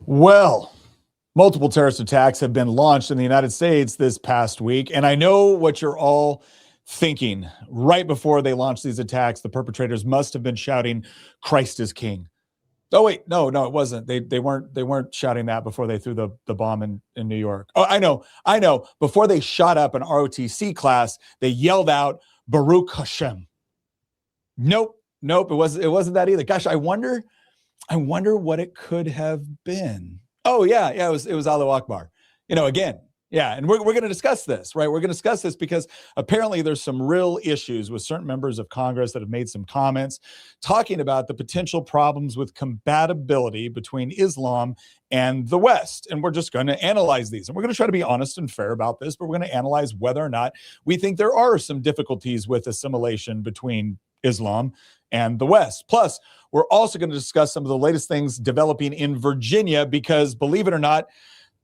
Well, multiple terrorist attacks have been launched in the United States this past week. And I know what you're all thinking. Right before they launched these attacks, the perpetrators must have been shouting, "Christ is king." Oh, wait, no, it wasn't. They weren't shouting that before they threw the bomb in New York. Oh, I know. Before they shot up an ROTC class, they yelled out, "Baruch Hashem." Nope, it wasn't that either. Gosh, I wonder what it could have been. Oh, yeah, it was Allahu Akbar. Again, yeah, and we're going to discuss this, right? We're going to discuss this because apparently there's some real issues with certain members of Congress that have made some comments talking about the potential problems with compatibility between Islam and the West. And we're just going to analyze these. And we're going to try to be honest and fair about this, but we're going to analyze whether or not we think there are some difficulties with assimilation between Islam and the West. Plus, we're also going to discuss some of the latest things developing in Virginia because, believe it or not,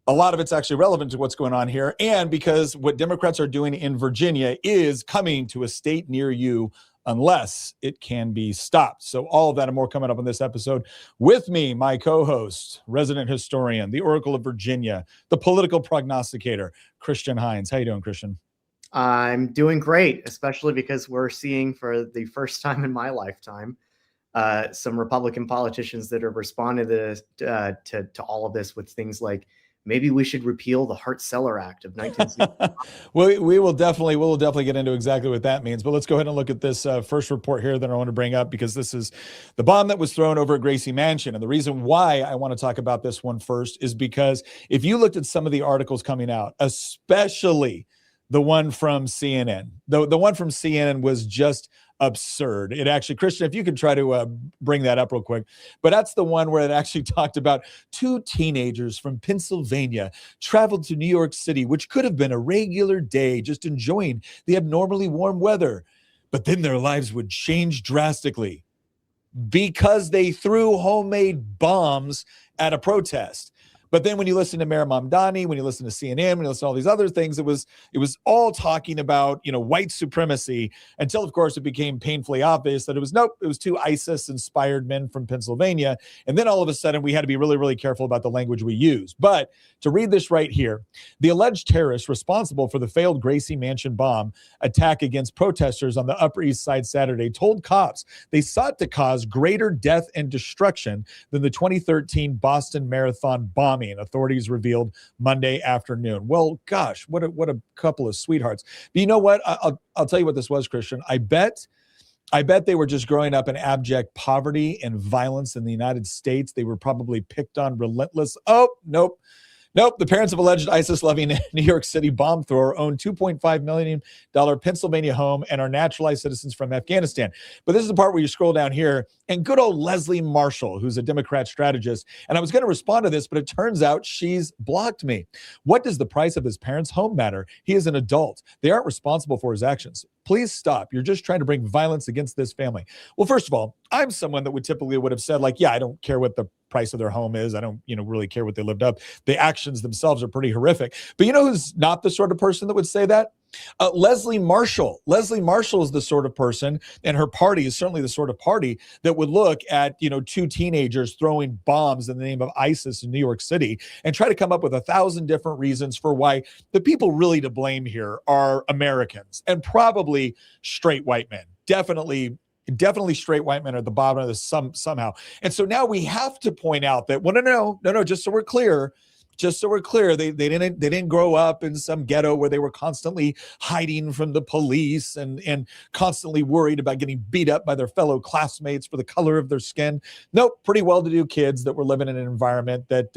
a lot of it's actually relevant to what's going on here, and because what Democrats are doing in Virginia is coming to a state near you unless it can be stopped. So all of that and more coming up on this episode. With me, my co-host, resident historian, the Oracle of Virginia, the political prognosticator, Christian Hines. How you doing, Christian? I'm doing great, especially because we're seeing for the first time in my lifetime some Republican politicians that have responded to all of this with things like, maybe we should repeal the Hart-Celler Act of 1960. we will definitely get into exactly what that means. But let's go ahead and look at this first report here that I want to bring up, because this is the bomb that was thrown over at Gracie Mansion. And the reason why I want to talk about this one first is because if you looked at some of the articles coming out, especially the one from CNN, the one from CNN was just absurd. It actually, Christian, if you could try to bring that up real quick, but that's the one where it actually talked about two teenagers from Pennsylvania traveled to New York City, which could have been a regular day, just enjoying the abnormally warm weather. But then their lives would change drastically because they threw homemade bombs at a protest. But then when you listen to Mayor Mamdani, when you listen to CNN, when you listen to all these other things, it was all talking about, white supremacy, until, of course, it became painfully obvious that it was two ISIS-inspired men from Pennsylvania. And then all of a sudden, we had to be really, really careful about the language we use. But to read this right here, the alleged terrorists responsible for the failed Gracie Mansion bomb attack against protesters on the Upper East Side Saturday told cops they sought to cause greater death and destruction than the 2013 Boston Marathon bombing, authorities revealed Monday afternoon. Well, gosh, what a couple of sweethearts. But you know what? I'll tell you what this was, Christian. I bet they were just growing up in abject poverty and violence in the United States. They were probably picked on relentless. Oh, nope. The parents of alleged ISIS-loving New York City bomb thrower own $2.5 million Pennsylvania home and are naturalized citizens from Afghanistan. But this is the part where you scroll down here, and good old Leslie Marshall, who's a Democrat strategist, and I was going to respond to this, but it turns out she's blocked me. What does the price of his parents' home matter? He is an adult. They aren't responsible for his actions. Please stop. You're just trying to bring violence against this family. Well, first of all, I'm someone that would have said, like, yeah, I don't care what the price of their home is. I don't, really care what they lived up. The actions themselves are pretty horrific. But you know who's not the sort of person that would say that? Leslie Marshall. Leslie Marshall is the sort of person, and her party is certainly the sort of party that would look at, two teenagers throwing bombs in the name of ISIS in New York City and try to come up with 1,000 different reasons for why the people really to blame here are Americans and probably straight white men. Definitely straight white men are at the bottom of this somehow. And so now we have to point out that, well, no, just so we're clear, they didn't grow up in some ghetto where they were constantly hiding from the police and constantly worried about getting beat up by their fellow classmates for the color of their skin. Nope, pretty well-to-do kids that were living in an environment that,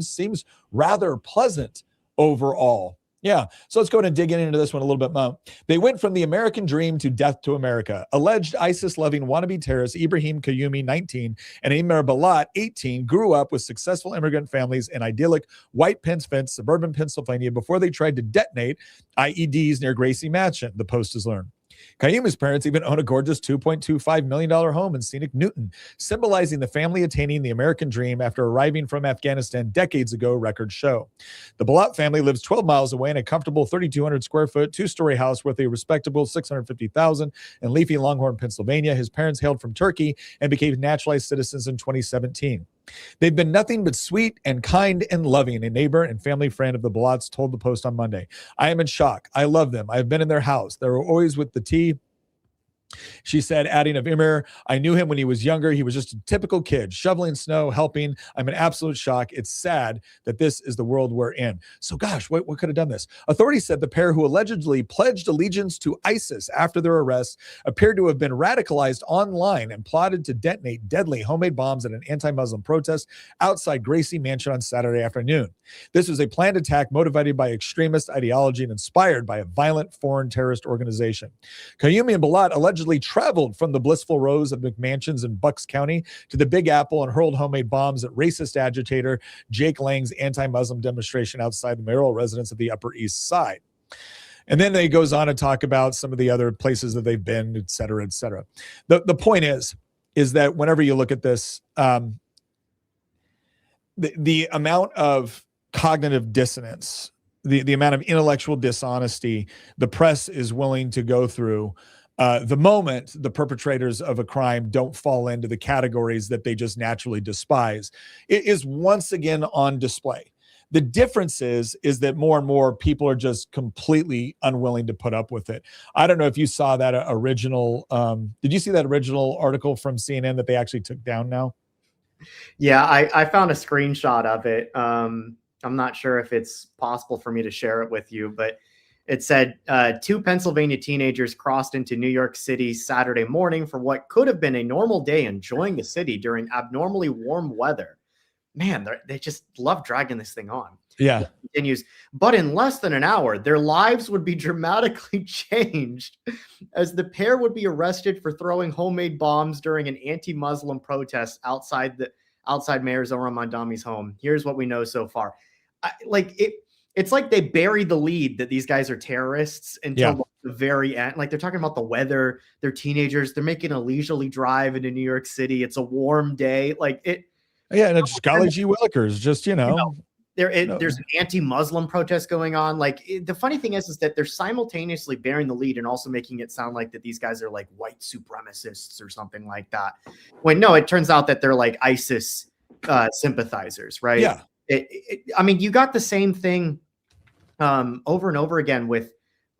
seems rather pleasant overall. Yeah, so let's go ahead and dig into this one a little bit more. They went from the American dream to death to America. Alleged ISIS-loving wannabe terrorists Ibrahim Qayyumi, 19, and Amir Balat, 18, grew up with successful immigrant families in idyllic white fence suburban Pennsylvania before they tried to detonate IEDs near Gracie Mansion, the Post has learned. Qayyumi's parents even own a gorgeous $2.25 million home in scenic Newton, symbolizing the family attaining the American dream after arriving from Afghanistan decades ago, records show. The Balat family lives 12 miles away in a comfortable 3,200 square foot, two-story house worth a respectable $650,000 in leafy Longhorn, Pennsylvania. His parents hailed from Turkey and became naturalized citizens in 2017. They've been nothing but sweet and kind and loving, a neighbor and family friend of the Balots told the Post on Monday. I am in shock. I love them. I've been in their house. They were always with the tea. She said, adding of Imir, I knew him when he was younger. He was just a typical kid, shoveling snow, helping. I'm in absolute shock. It's sad that this is the world we're in. So gosh, what could have done this? Authorities said the pair who allegedly pledged allegiance to ISIS after their arrest appeared to have been radicalized online and plotted to detonate deadly homemade bombs at an anti-Muslim protest outside Gracie Mansion on Saturday afternoon. This was a planned attack motivated by extremist ideology and inspired by a violent foreign terrorist organization. Qayyumi and Balat allegedly traveled from the blissful rows of McMansions in Bucks County to the Big Apple and hurled homemade bombs at racist agitator Jake Lang's anti-Muslim demonstration outside the mayoral residence of the Upper East Side. And then they goes on to talk about some of the other places that they've been, et cetera, et cetera. The point is that whenever you look at this, the amount of cognitive dissonance, the amount of intellectual dishonesty the press is willing to go through the moment the perpetrators of a crime don't fall into the categories that they just naturally despise, it is once again on display. The difference is that more and more people are just completely unwilling to put up with it. I don't know if you saw that original. Did you see that original article from CNN that they actually took down now? Yeah, I found a screenshot of it. I'm not sure if it's possible for me to share it with you, but it said 2 Pennsylvania teenagers crossed into New York City Saturday morning for what could have been a normal day, enjoying the city during abnormally warm weather. Man, they just love dragging this thing on. Yeah. It continues, but in less than an hour, their lives would be dramatically changed as the pair would be arrested for throwing homemade bombs during an anti-Muslim protest outside Mayor Zohran Mamdani's home. Here's what we know so far. It's like they buried the lead that these guys are terrorists until the very end. Like, they're talking about the weather. They're teenagers. They're making a leisurely drive into New York City. It's a warm day. Yeah, and it's golly gee willikers, just, there's an anti-Muslim protest going on. The funny thing is that they're simultaneously bearing the lead and also making it sound like that these guys are like white supremacists or something like that. When no, it turns out that they're like ISIS sympathizers, right? Yeah. I mean, you got the same thing over and over again with,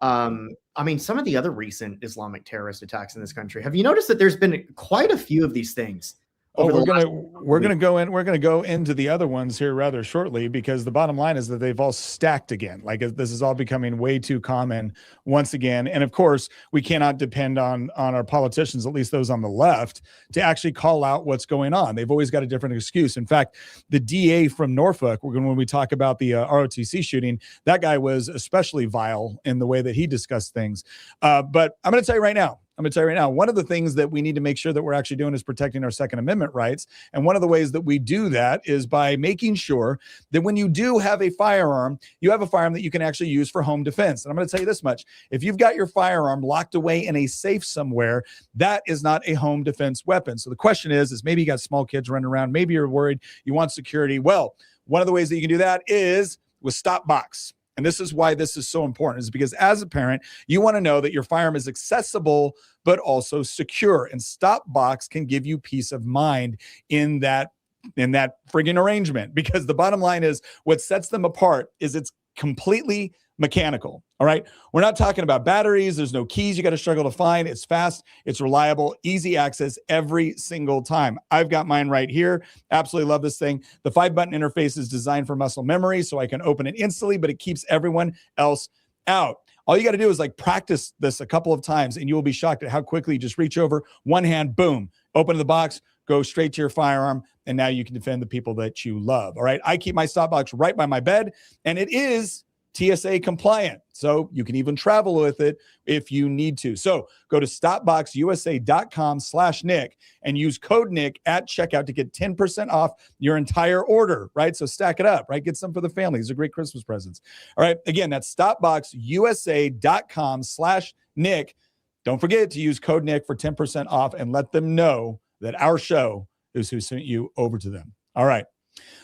some of the other recent Islamic terrorist attacks in this country. Have you noticed that there's been quite a few of these things? We're going to go into the other ones here rather shortly, because the bottom line is that they've all stacked again. Like, this is all becoming way too common once again. And of course, we cannot depend on our politicians, at least those on the left, to actually call out what's going on. They've always got a different excuse. In fact, the DA from Norfolk, when we talk about the ROTC shooting, that guy was especially vile in the way that he discussed things. But I'm going to tell you right now, one of the things that we need to make sure that we're actually doing is protecting our Second Amendment rights. And one of the ways that we do that is by making sure that when you do have a firearm, you have a firearm that you can actually use for home defense. And I'm going to tell you this much. If you've got your firearm locked away in a safe somewhere, that is not a home defense weapon. So the question is maybe you got small kids running around. Maybe you're worried you want security. Well, one of the ways that you can do that is with StopBox. And this is why this is so important, is because as a parent, you want to know that your firearm is accessible, but also secure. And StopBox can give you peace of mind in that friggin' arrangement, because the bottom line is what sets them apart is it's completely mechanical. All right. We're not talking about batteries. There's no keys you got to struggle to find. It's fast. It's reliable, easy access every single time. I've got mine right here. Absolutely love this thing. The 5-button interface is designed for muscle memory, so I can open it instantly, but it keeps everyone else out. All you got to do is practice this a couple of times, and you will be shocked at how quickly you just reach over, one hand, boom, open the box, go straight to your firearm, and now you can defend the people that you love. All right. I keep my StopBox right by my bed, and it is TSA compliant, so you can even travel with it if you need to. So go to stopboxusa.com/Nick and use code Nick at checkout to get 10% off your entire order, right? So stack it up, right? Get some for the family. These are great Christmas presents. All right. Again, that's stopboxusa.com/Nick. Don't forget to use code Nick for 10% off and let them know that our show is who sent you over to them. All right.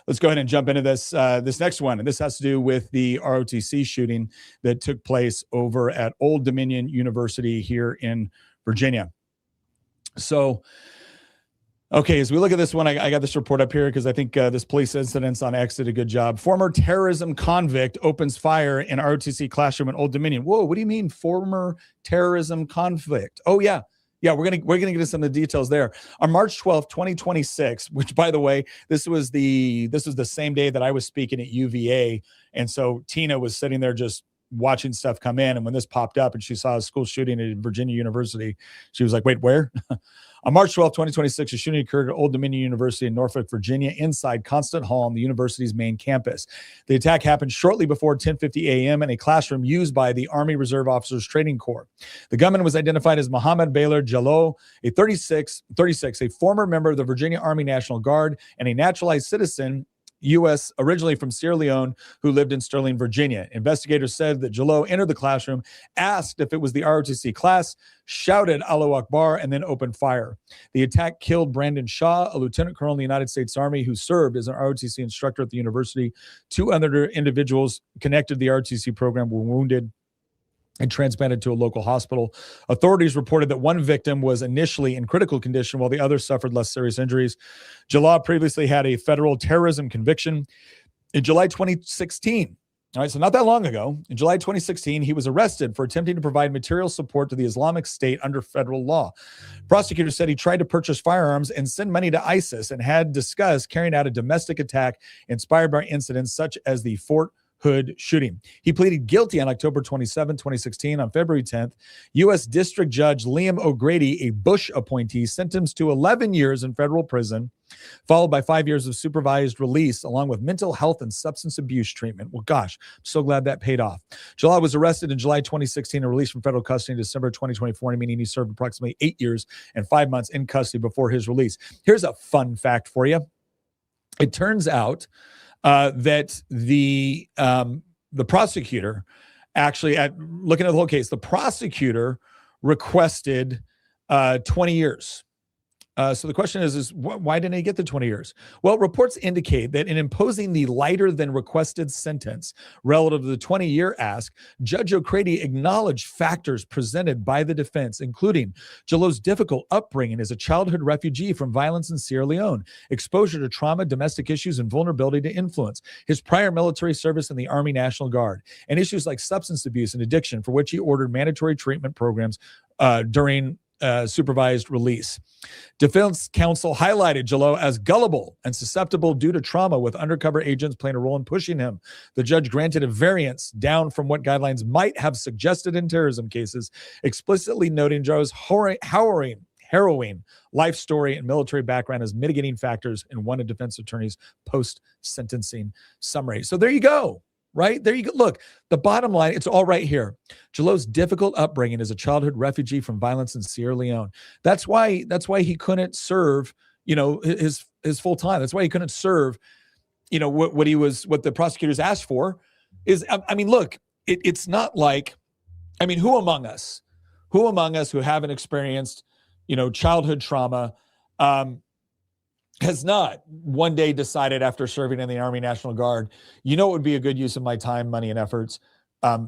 Let's go ahead and jump into this next one. And this has to do with the ROTC shooting that took place over at Old Dominion University here in Virginia. So Okay, as we look at this one, I got this report up here because I think this police incidents on X did a good job. Former terrorism convict opens fire in ROTC classroom in Old Dominion. Whoa, what do you mean former terrorism convict? Oh yeah. Yeah, we're gonna get into some of the details there. On March 12th, 2026, which by the way, this was the same day that I was speaking at UVA. And so Tina was sitting there just watching stuff come in. And when this popped up and she saw a school shooting at Virginia University, she was like, wait, where? On March 12, 2026, a shooting occurred at Old Dominion University in Norfolk, Virginia, inside Constant Hall on the university's main campus. The attack happened shortly before 10:50 a.m. in a classroom used by the Army Reserve Officers Training Corps. The gunman was identified as Mohammed Baylor Jallo, a 36, a former member of the Virginia Army National Guard and a naturalized citizen U.S. originally from Sierra Leone, who lived in Sterling, Virginia. Investigators said that Jallo entered the classroom, asked if it was the ROTC class, shouted Allahu Akbar, and then opened fire. The attack killed Brandon Shaw, a lieutenant colonel in the United States Army who served as an ROTC instructor at the university. 2 other individuals connected to the ROTC program were wounded and transplanted to a local hospital. Authorities reported that one victim was initially in critical condition while the other suffered less serious injuries. Jallah previously had a federal terrorism conviction in July 2016. All right, so not that long ago, in July 2016, he was arrested for attempting to provide material support to the Islamic State under federal law. Prosecutors said he tried to purchase firearms and send money to ISIS and had discussed carrying out a domestic attack inspired by incidents such as the Fort Hood shooting. He pleaded guilty on October 27, 2016. On February 10th, U.S. District Judge Liam O'Grady, a Bush appointee, sentenced to 11 years in federal prison, followed by 5 years of supervised release, along with mental health and substance abuse treatment. Well, gosh, I'm so glad that paid off. Jallah was arrested in July 2016 and released from federal custody in December 2024, meaning he served approximately 8 years and 5 months in custody before his release. Here's a fun fact for you. It turns out that the prosecutor actually, at looking at the whole case, the prosecutor requested 20 years. So the question is why didn't he get the 20 years? Well, reports indicate that in imposing the lighter than requested sentence relative to the 20-year ask, Judge O'Grady acknowledged factors presented by the defense, including Jallow's difficult upbringing as a childhood refugee from violence in Sierra Leone, exposure to trauma, domestic issues, and vulnerability to influence, his prior military service in the Army National Guard, and issues like substance abuse and addiction, for which he ordered mandatory treatment programs during supervised release. Defense counsel highlighted Jallow as gullible and susceptible due to trauma, with undercover agents playing a role in pushing him. The judge granted a variance down from what guidelines might have suggested in terrorism cases, explicitly noting Jallow's harrowing life story and military background as mitigating factors in one of defense attorney's post-sentencing summary. So there you go. Right? There you go. Look, the bottom line, it's all right here. Jallow's difficult upbringing as a childhood refugee from violence in Sierra Leone. That's why he couldn't serve, his full time. That's why he couldn't serve, what the prosecutors asked for is, look, it's not like, who among us who haven't experienced, childhood trauma, has not one day decided after serving in the Army National Guard, it would be a good use of my time, money, and efforts,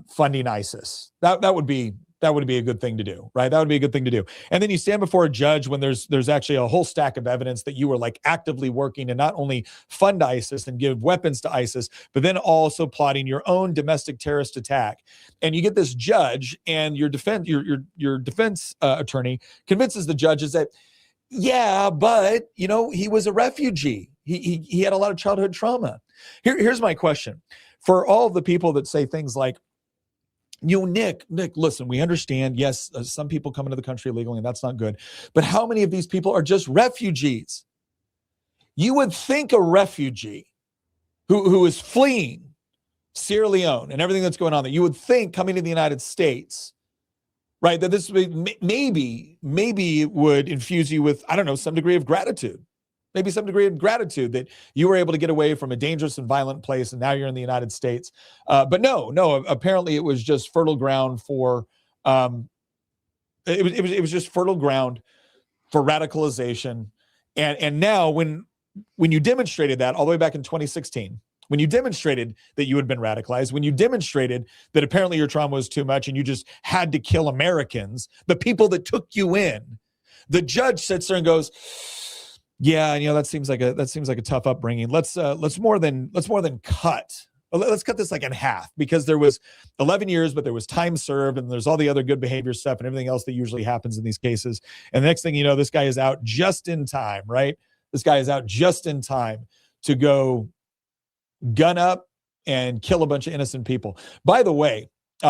funding ISIS. That would be a good thing to do, right? That would be a good thing to do. And then you stand before a judge when there's actually a whole stack of evidence that you were like actively working to not only fund ISIS and give weapons to ISIS, but then also plotting your own domestic terrorist attack. And you get this judge, and your defense attorney convinces the judges that, yeah, but, he was a refugee. He had a lot of childhood trauma. Here's my question. For all of the people that say things like, Nick, listen, we understand, yes, some people come into the country illegally, and that's not good. But how many of these people are just refugees? You would think a refugee who is fleeing Sierra Leone and everything that's going on there, you would think coming to the United States, right, that this maybe it would infuse you with, some degree of gratitude. Maybe some degree of gratitude that you were able to get away from a dangerous and violent place, and now you're in the United States. But no, apparently it was just fertile ground for, it was just fertile ground for radicalization. And now when you demonstrated that all the way back in 2016, when you demonstrated that you had been radicalized, when you demonstrated that apparently your trauma was too much and you just had to kill Americans, the people that took you in, the judge sits there and goes, Yeah, that seems like a tough upbringing. Let's more than cut. Let's cut this like in half, because there was 11 years, but there was time served, and there's all the other good behavior stuff and everything else that usually happens in these cases. And the next thing you know, this guy is out just in time, right? This guy is out just in time to go gun up and kill a bunch of innocent people. By the way,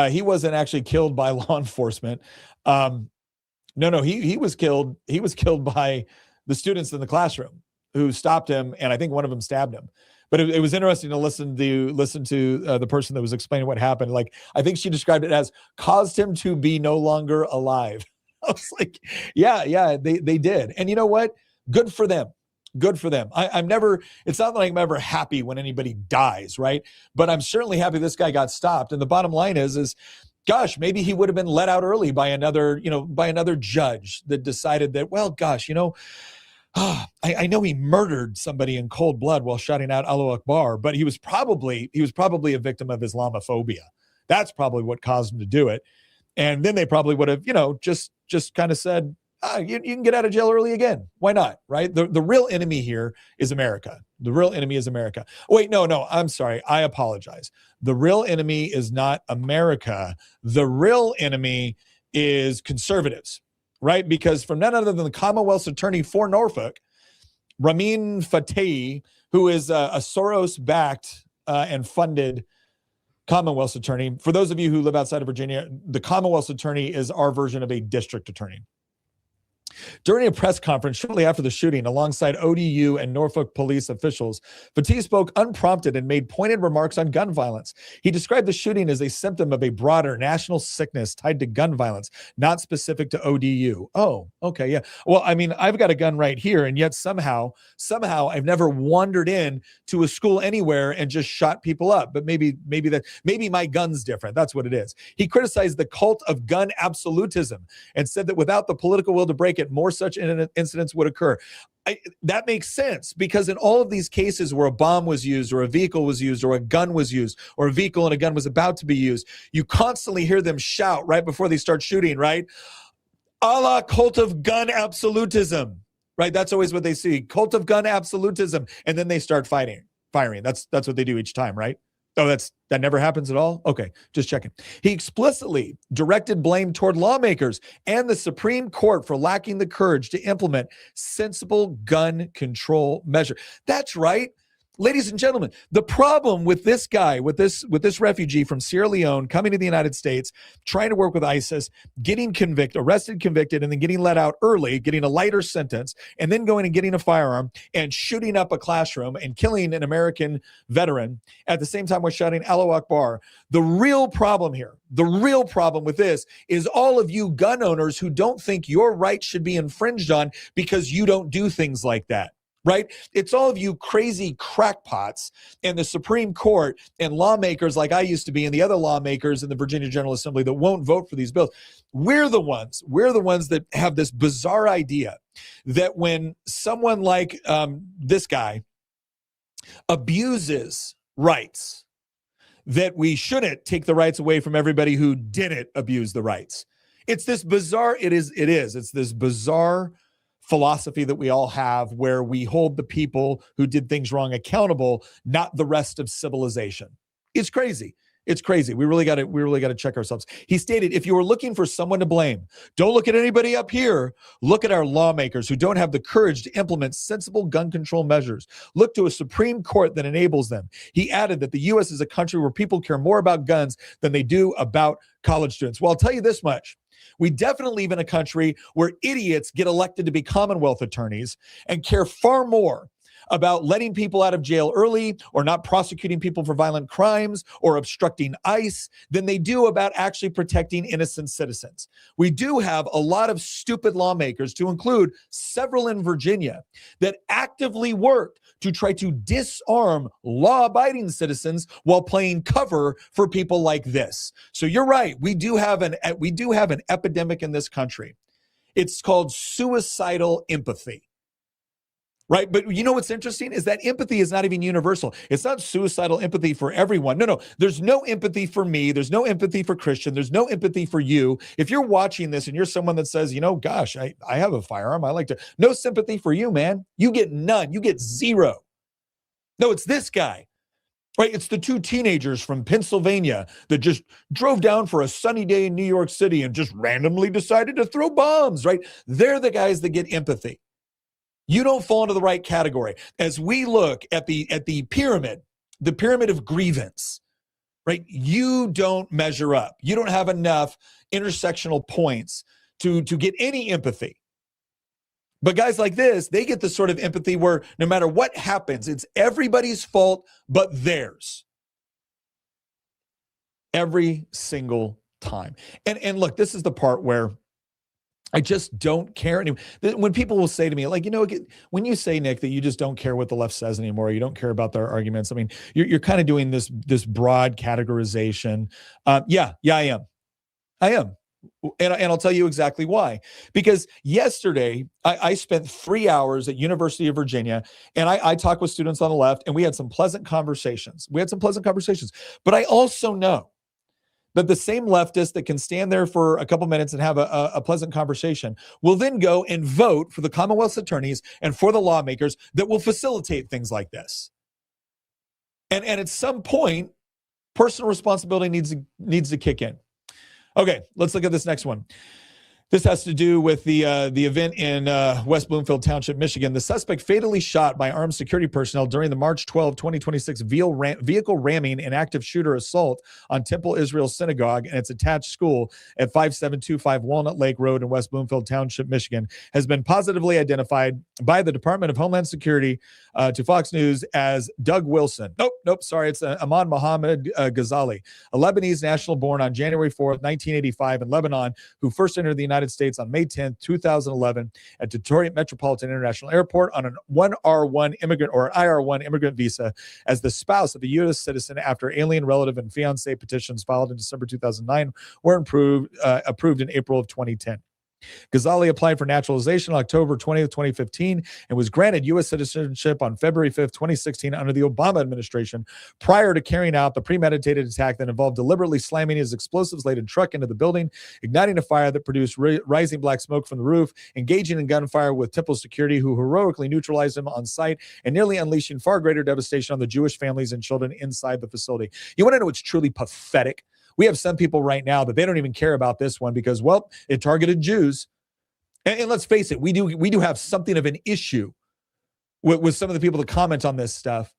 he wasn't actually killed by law enforcement. No, he was killed. He was killed by the students in the classroom who stopped him, and I think one of them stabbed him. But it was interesting to listen to the person that was explaining what happened. Like, I think she described it as caused him to be no longer alive. I was like, yeah, they did. And you know what? Good for them. Good for them. I'm never, it's not like I'm ever happy when anybody dies, right? But I'm certainly happy this guy got stopped. And the bottom line is gosh, maybe he would have been let out early by another judge that decided that, well, gosh, I know he murdered somebody in cold blood while shouting out Allahu Akbar, but he was probably a victim of Islamophobia. That's probably what caused him to do it. And then they probably would have, just kind of said, you can get out of jail early again. Why not? Right? The real enemy here is America. The real enemy is America. Wait, no, I'm sorry. I apologize. The real enemy is not America. The real enemy is conservatives, right? Because from none other than the Commonwealth's attorney for Norfolk, Ramin Fateh, who is a Soros-backed and funded Commonwealth's attorney. For those of you who live outside of Virginia, the Commonwealth's attorney is our version of a district attorney. During a press conference shortly after the shooting, alongside ODU and Norfolk police officials, Fatih spoke unprompted and made pointed remarks on gun violence. He described the shooting as a symptom of a broader national sickness tied to gun violence, not specific to ODU. Oh, okay, yeah. Well, I mean, I've got a gun right here, and yet somehow I've never wandered in to a school anywhere and just shot people up. But maybe my gun's different. That's what it is. He criticized the cult of gun absolutism and said that without the political will to break it, more such incidents would occur. That makes sense, because in all of these cases where a bomb was used or a vehicle was used or a gun was used or a vehicle and a gun was about to be used, you constantly hear them shout right before they start shooting, right? Allah, cult of gun absolutism, right? That's always what they see. Cult of gun absolutism. And then they start firing. That's what they do each time, right? Oh, that never happens at all? Okay, just checking. He explicitly directed blame toward lawmakers and the Supreme Court for lacking the courage to implement sensible gun control measures. That's right. Ladies and gentlemen, the problem with this guy, with this refugee from Sierra Leone coming to the United States, trying to work with ISIS, getting arrested, convicted, and then getting let out early, getting a lighter sentence, and then going and getting a firearm and shooting up a classroom and killing an American veteran at the same time we're shouting Allahu Akbar. The real problem with this is all of you gun owners who don't think your rights should be infringed on because you don't do things like that. Right? It's all of you crazy crackpots and the Supreme Court and lawmakers like I used to be and the other lawmakers in the Virginia General Assembly that won't vote for these bills. We're the ones that have this bizarre idea that when someone like this guy abuses rights, that we shouldn't take the rights away from everybody who didn't abuse the rights. It's this bizarre, it's this bizarre philosophy that we all have where we hold the people who did things wrong accountable, not the rest of civilization. It's crazy. It's crazy. We really got to check ourselves. He stated, if you were looking for someone to blame, don't look at anybody up here. Look at our lawmakers who don't have the courage to implement sensible gun control measures. Look to a Supreme Court that enables them. He added that the U.S. is a country where people care more about guns than they do about college students. Well, I'll tell you this much. We definitely live in a country where idiots get elected to be Commonwealth attorneys and care far more about letting people out of jail early or not prosecuting people for violent crimes or obstructing ICE than they do about actually protecting innocent citizens. We do have a lot of stupid lawmakers, to include several in Virginia, that actively work to try to disarm law-abiding citizens while playing cover for people like this. So you're right. We do have an epidemic in this country. It's called suicidal empathy. right? But you know what's interesting is that empathy is not even universal. It's not suicidal empathy for everyone. No, there's no empathy for me. There's no empathy for Christian. There's no empathy for you. If you're watching this and you're someone that says, gosh, I have a firearm. I like to, no sympathy for you, man. You get none. You get zero. No, it's this guy. Right, it's the two teenagers from Pennsylvania that just drove down for a sunny day in New York City and just randomly decided to throw bombs, right? They're the guys that get empathy. You don't fall into the right category. As we look at the pyramid of grievance, right? You don't measure up. You don't have enough intersectional points to get any empathy. But guys like this, they get the sort of empathy where no matter what happens, it's everybody's fault but theirs. Every single time. And look, this is the part where I just don't care anymore. When people will say to me, like, when you say, Nick, that you just don't care what the left says anymore, you don't care about their arguments. I mean, you're kind of doing this broad categorization. Yeah, I am. And I'll tell you exactly why. Because yesterday, I spent 3 hours at University of Virginia, and I talked with students on the left, and we had some pleasant conversations. But I also know that the same leftist that can stand there for a couple minutes and have a pleasant conversation will then go and vote for the Commonwealth's attorneys and for the lawmakers that will facilitate things like this. And at some point, personal responsibility needs to kick in. Okay, let's look at this next one. This has to do with the event in West Bloomfield Township, Michigan. The suspect fatally shot by armed security personnel during the March 12, 2026 vehicle ramming and active shooter assault on Temple Israel Synagogue and its attached school at 5725 Walnut Lake Road in West Bloomfield Township, Michigan, has been positively identified by the Department of Homeland Security to Fox News as Doug Wilson. Sorry, it's Ahmad Mohammed Ghazali, a Lebanese national born on January 4th, 1985 in Lebanon, who first entered the United States on May 10th, 2011 at Detroit Metropolitan International Airport on an 1R1 immigrant or IR1 immigrant visa as the spouse of a U.S. citizen after alien relative and fiancé petitions filed in December 2009 were approved in April of 2010. Ghazali applied for naturalization on October 20th, 2015, and was granted U.S. citizenship on February 5th, 2016 under the Obama administration prior to carrying out the premeditated attack that involved deliberately slamming his explosives-laden truck into the building, igniting a fire that produced rising black smoke from the roof, engaging in gunfire with Temple security who heroically neutralized him on site, and nearly unleashing far greater devastation on the Jewish families and children inside the facility. You want to know what's truly pathetic? We have some people right now that they don't even care about this one because, well, it targeted Jews. And let's face it, we do have something of an issue with some of the people that comment on this stuff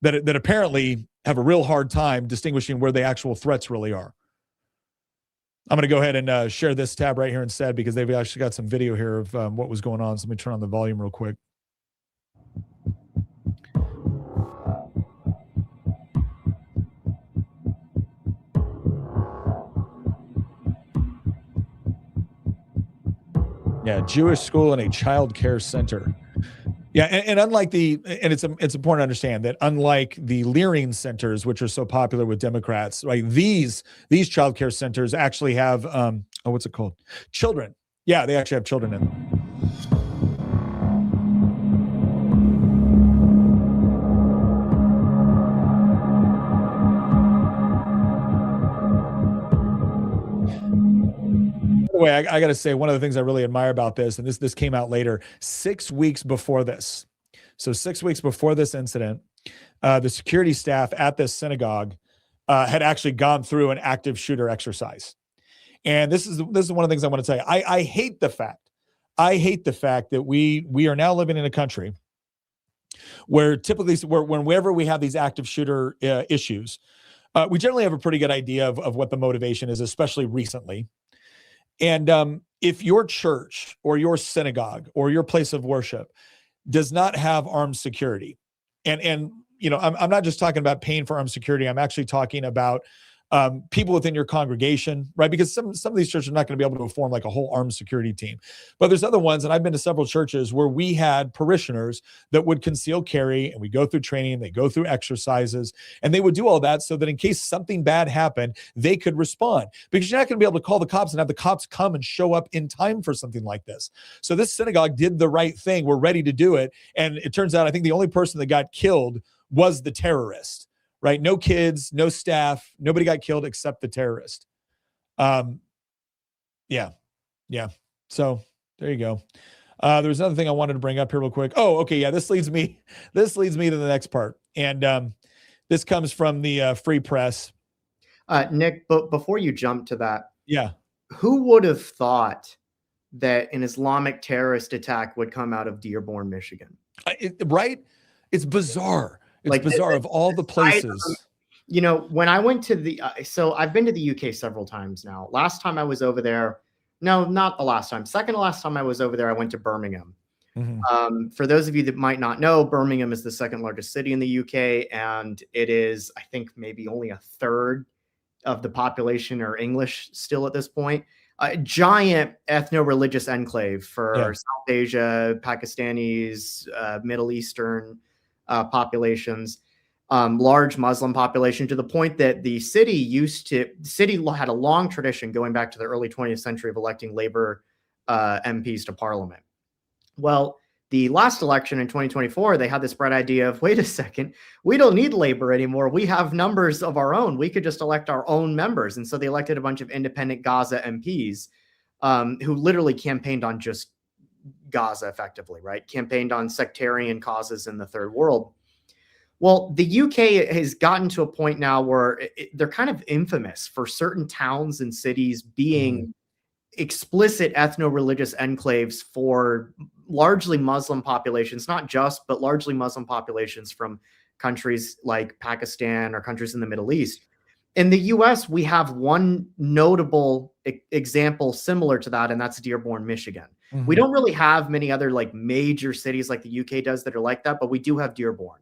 that apparently have a real hard time distinguishing where the actual threats really are. I'm going to go ahead and share this tab right here instead because they've actually got some video here of what was going on. So let me turn on the volume real quick. Yeah, Jewish school and a child care center. Yeah, and unlike it's important to understand that unlike the Leering centers, which are so popular with Democrats, right? These child care centers actually have what's it called? Children. Yeah, they actually have children in them. Way, I got to say, one of the things I really admire about this, and this came out later, 6 weeks before this. So 6 weeks before this incident, the security staff at this synagogue had actually gone through an active shooter exercise. And this is one of the things I want to tell you. I hate the fact that we are now living in a country where typically, whenever we have these active shooter issues, we generally have a pretty good idea of what the motivation is, especially recently. And if your church or your synagogue or your place of worship does not have armed security, and I'm not just talking about paying for armed security, I'm actually talking about people within your congregation, right? Because some of these churches are not going to be able to form like a whole armed security team. But there's other ones, and I've been to several churches where we had parishioners that would conceal carry, and we go through training, they go through exercises, and they would do all that so that in case something bad happened, they could respond. Because you're not going to be able to call the cops and have the cops come and show up in time for something like this. So this synagogue did the right thing. We're ready to do it. And it turns out, I think the only person that got killed was the terrorist. Right? No kids, no staff, nobody got killed except the terrorist. Yeah. So there you go. There's another thing I wanted to bring up here real quick. Oh, okay. Yeah. This leads me to the next part. And this comes from the Free Press. Nick, but before you jump to that, yeah, who would have thought that an Islamic terrorist attack would come out of Dearborn, Michigan? Right? It's bizarre. It's like bizarre of all the places. You know, when I went to the, so I've been to the UK several times now. Last time I was over there, no, not the last time. Second to last time I was over there, I went to Birmingham. Mm-hmm. For those of you that might not know, Birmingham is the second largest city in the UK, and it is, I think, maybe only a third of the population are English still at this point. A giant ethno-religious enclave for South Asia, Pakistanis, Middle Eastern populations, large Muslim population, to the point that the city had a long tradition going back to the early 20th century of electing Labour MPs to parliament. Well, the last election in 2024, they had this bright idea of, wait a second, we don't need Labour anymore. We have numbers of our own. We could just elect our own members. And so they elected a bunch of independent Gaza MPs who literally campaigned on just Gaza effectively, right? Campaigned on sectarian causes in the third world. Well, the UK has gotten to a point now where they're kind of infamous for certain towns and cities being explicit ethno-religious enclaves for largely Muslim populations, not just, but largely Muslim populations from countries like Pakistan or countries in the Middle East. In the US, we have one notable example similar to that, and that's Dearborn, Michigan. Mm-hmm. We don't really have many other like major cities like the UK does that are like that, but we do have Dearborn.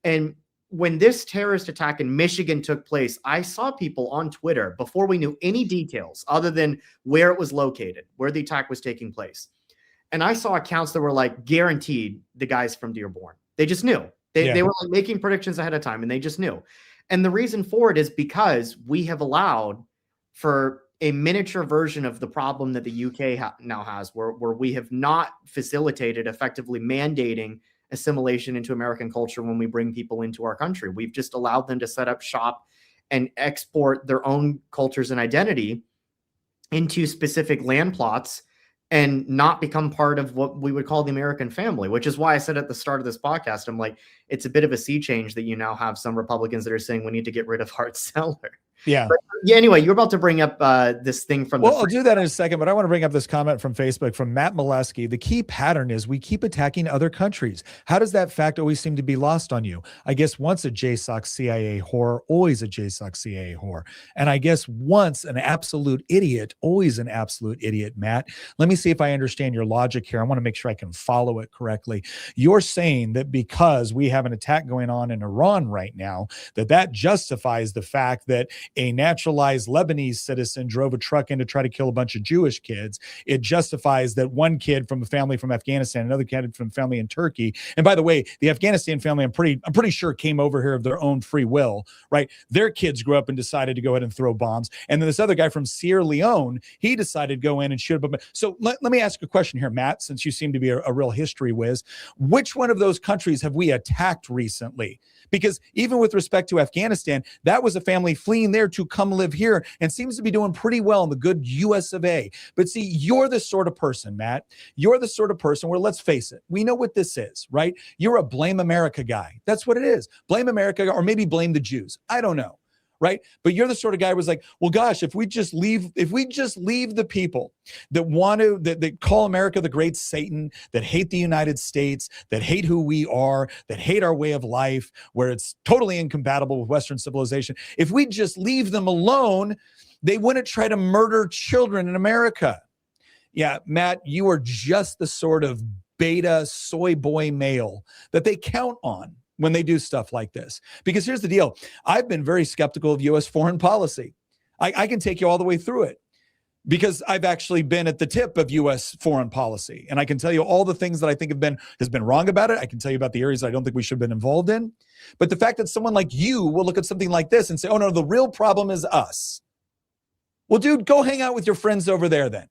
And when this terrorist attack in Michigan took place, I saw people on Twitter before we knew any details other than where it was located, where the attack was taking place. And I saw accounts that were like guaranteed the guys from Dearborn. They just knew. They were like making predictions ahead of time, and they just knew. And the reason for it is because we have allowed for a miniature version of the problem that the UK now has, where we have not facilitated effectively mandating assimilation into American culture when we bring people into our country. We've just allowed them to set up shop and export their own cultures and identity into specific land plots and not become part of what we would call the American family, which is why I said at the start of this podcast, I'm like, it's a bit of a sea change that you now have some Republicans that are saying we need to get rid of Hart-Celler. Yeah. But, yeah. Anyway, you're about to bring up this thing from. Well, I'll do that in a second, but I want to bring up this comment from Facebook from Matt Molesky. The key pattern is we keep attacking other countries. How does that fact always seem to be lost on you? I guess once a JSOC CIA whore, always a JSOC CIA whore. And I guess once an absolute idiot, always an absolute idiot, Matt. Let me see if I understand your logic here. I want to make sure I can follow it correctly. You're saying that because we have an attack going on in Iran right now, that justifies the fact that a naturalized Lebanese citizen drove a truck in to try to kill a bunch of Jewish kids. It justifies that one kid from a family from Afghanistan, another kid from a family in Turkey. And by the way, the Afghanistan family, I'm pretty sure came over here of their own free will, right? Their kids grew up and decided to go ahead and throw bombs. And then this other guy from Sierra Leone, he decided to go in and shoot up. So let me ask a question here, Matt, since you seem to be a real history whiz. Which one of those countries have we attacked recently? Because even with respect to Afghanistan, that was a family fleeing there to come live here and seems to be doing pretty well in the good US of A. But see, you're the sort of person, Matt, you're the sort of person where, let's face it, we know what this is, right? You're a blame America guy. That's what it is. Blame America, or maybe blame the Jews. I don't know. Right. But you're the sort of guy who was like, well, gosh, if we just leave the people that want to, that call America the great Satan, that hate the United States, that hate who we are, that hate our way of life, where it's totally incompatible with Western civilization. If we just leave them alone, they wouldn't try to murder children in America. Yeah, Matt, you are just the sort of beta soy boy male that they count on. when they do stuff like this. Because here's the deal. I've been very skeptical of U.S. foreign policy. I can take you all the way through it because I've actually been at the tip of U.S. foreign policy. And I can tell you all the things that I think has been wrong about it. I can tell you about the areas I don't think we should have been involved in. But the fact that someone like you will look at something like this and say, oh, no, the real problem is us. Well, dude, go hang out with your friends over there then.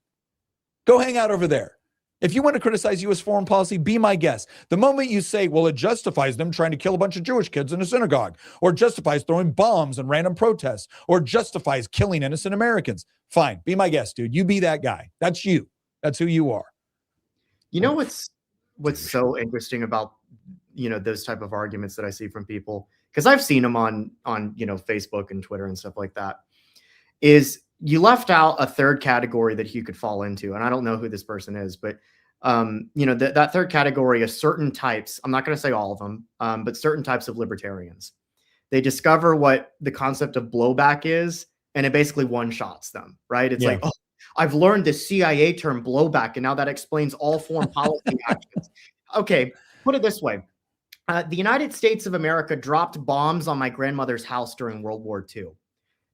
Go hang out over there. If you want to criticize U.S. foreign policy, be my guest. The moment you say, well, it justifies them trying to kill a bunch of Jewish kids in a synagogue, or justifies throwing bombs in random protests, or justifies killing innocent Americans, fine, be my guest, dude. You be that guy. That's you. That's who you are. You know what's so interesting about, those type of arguments that I see from people, because I've seen them on Facebook and Twitter and stuff like that, is you left out a third category that you could fall into. And I don't know who this person is, but that third category is certain types. I'm not going to say all of them, but certain types of libertarians. They discover what the concept of blowback is, and it basically one-shots them, right? It's like, oh, I've learned the CIA term blowback, and now that explains all foreign policy actions. Okay, put it this way. The United States of America dropped bombs on my grandmother's house during World War II.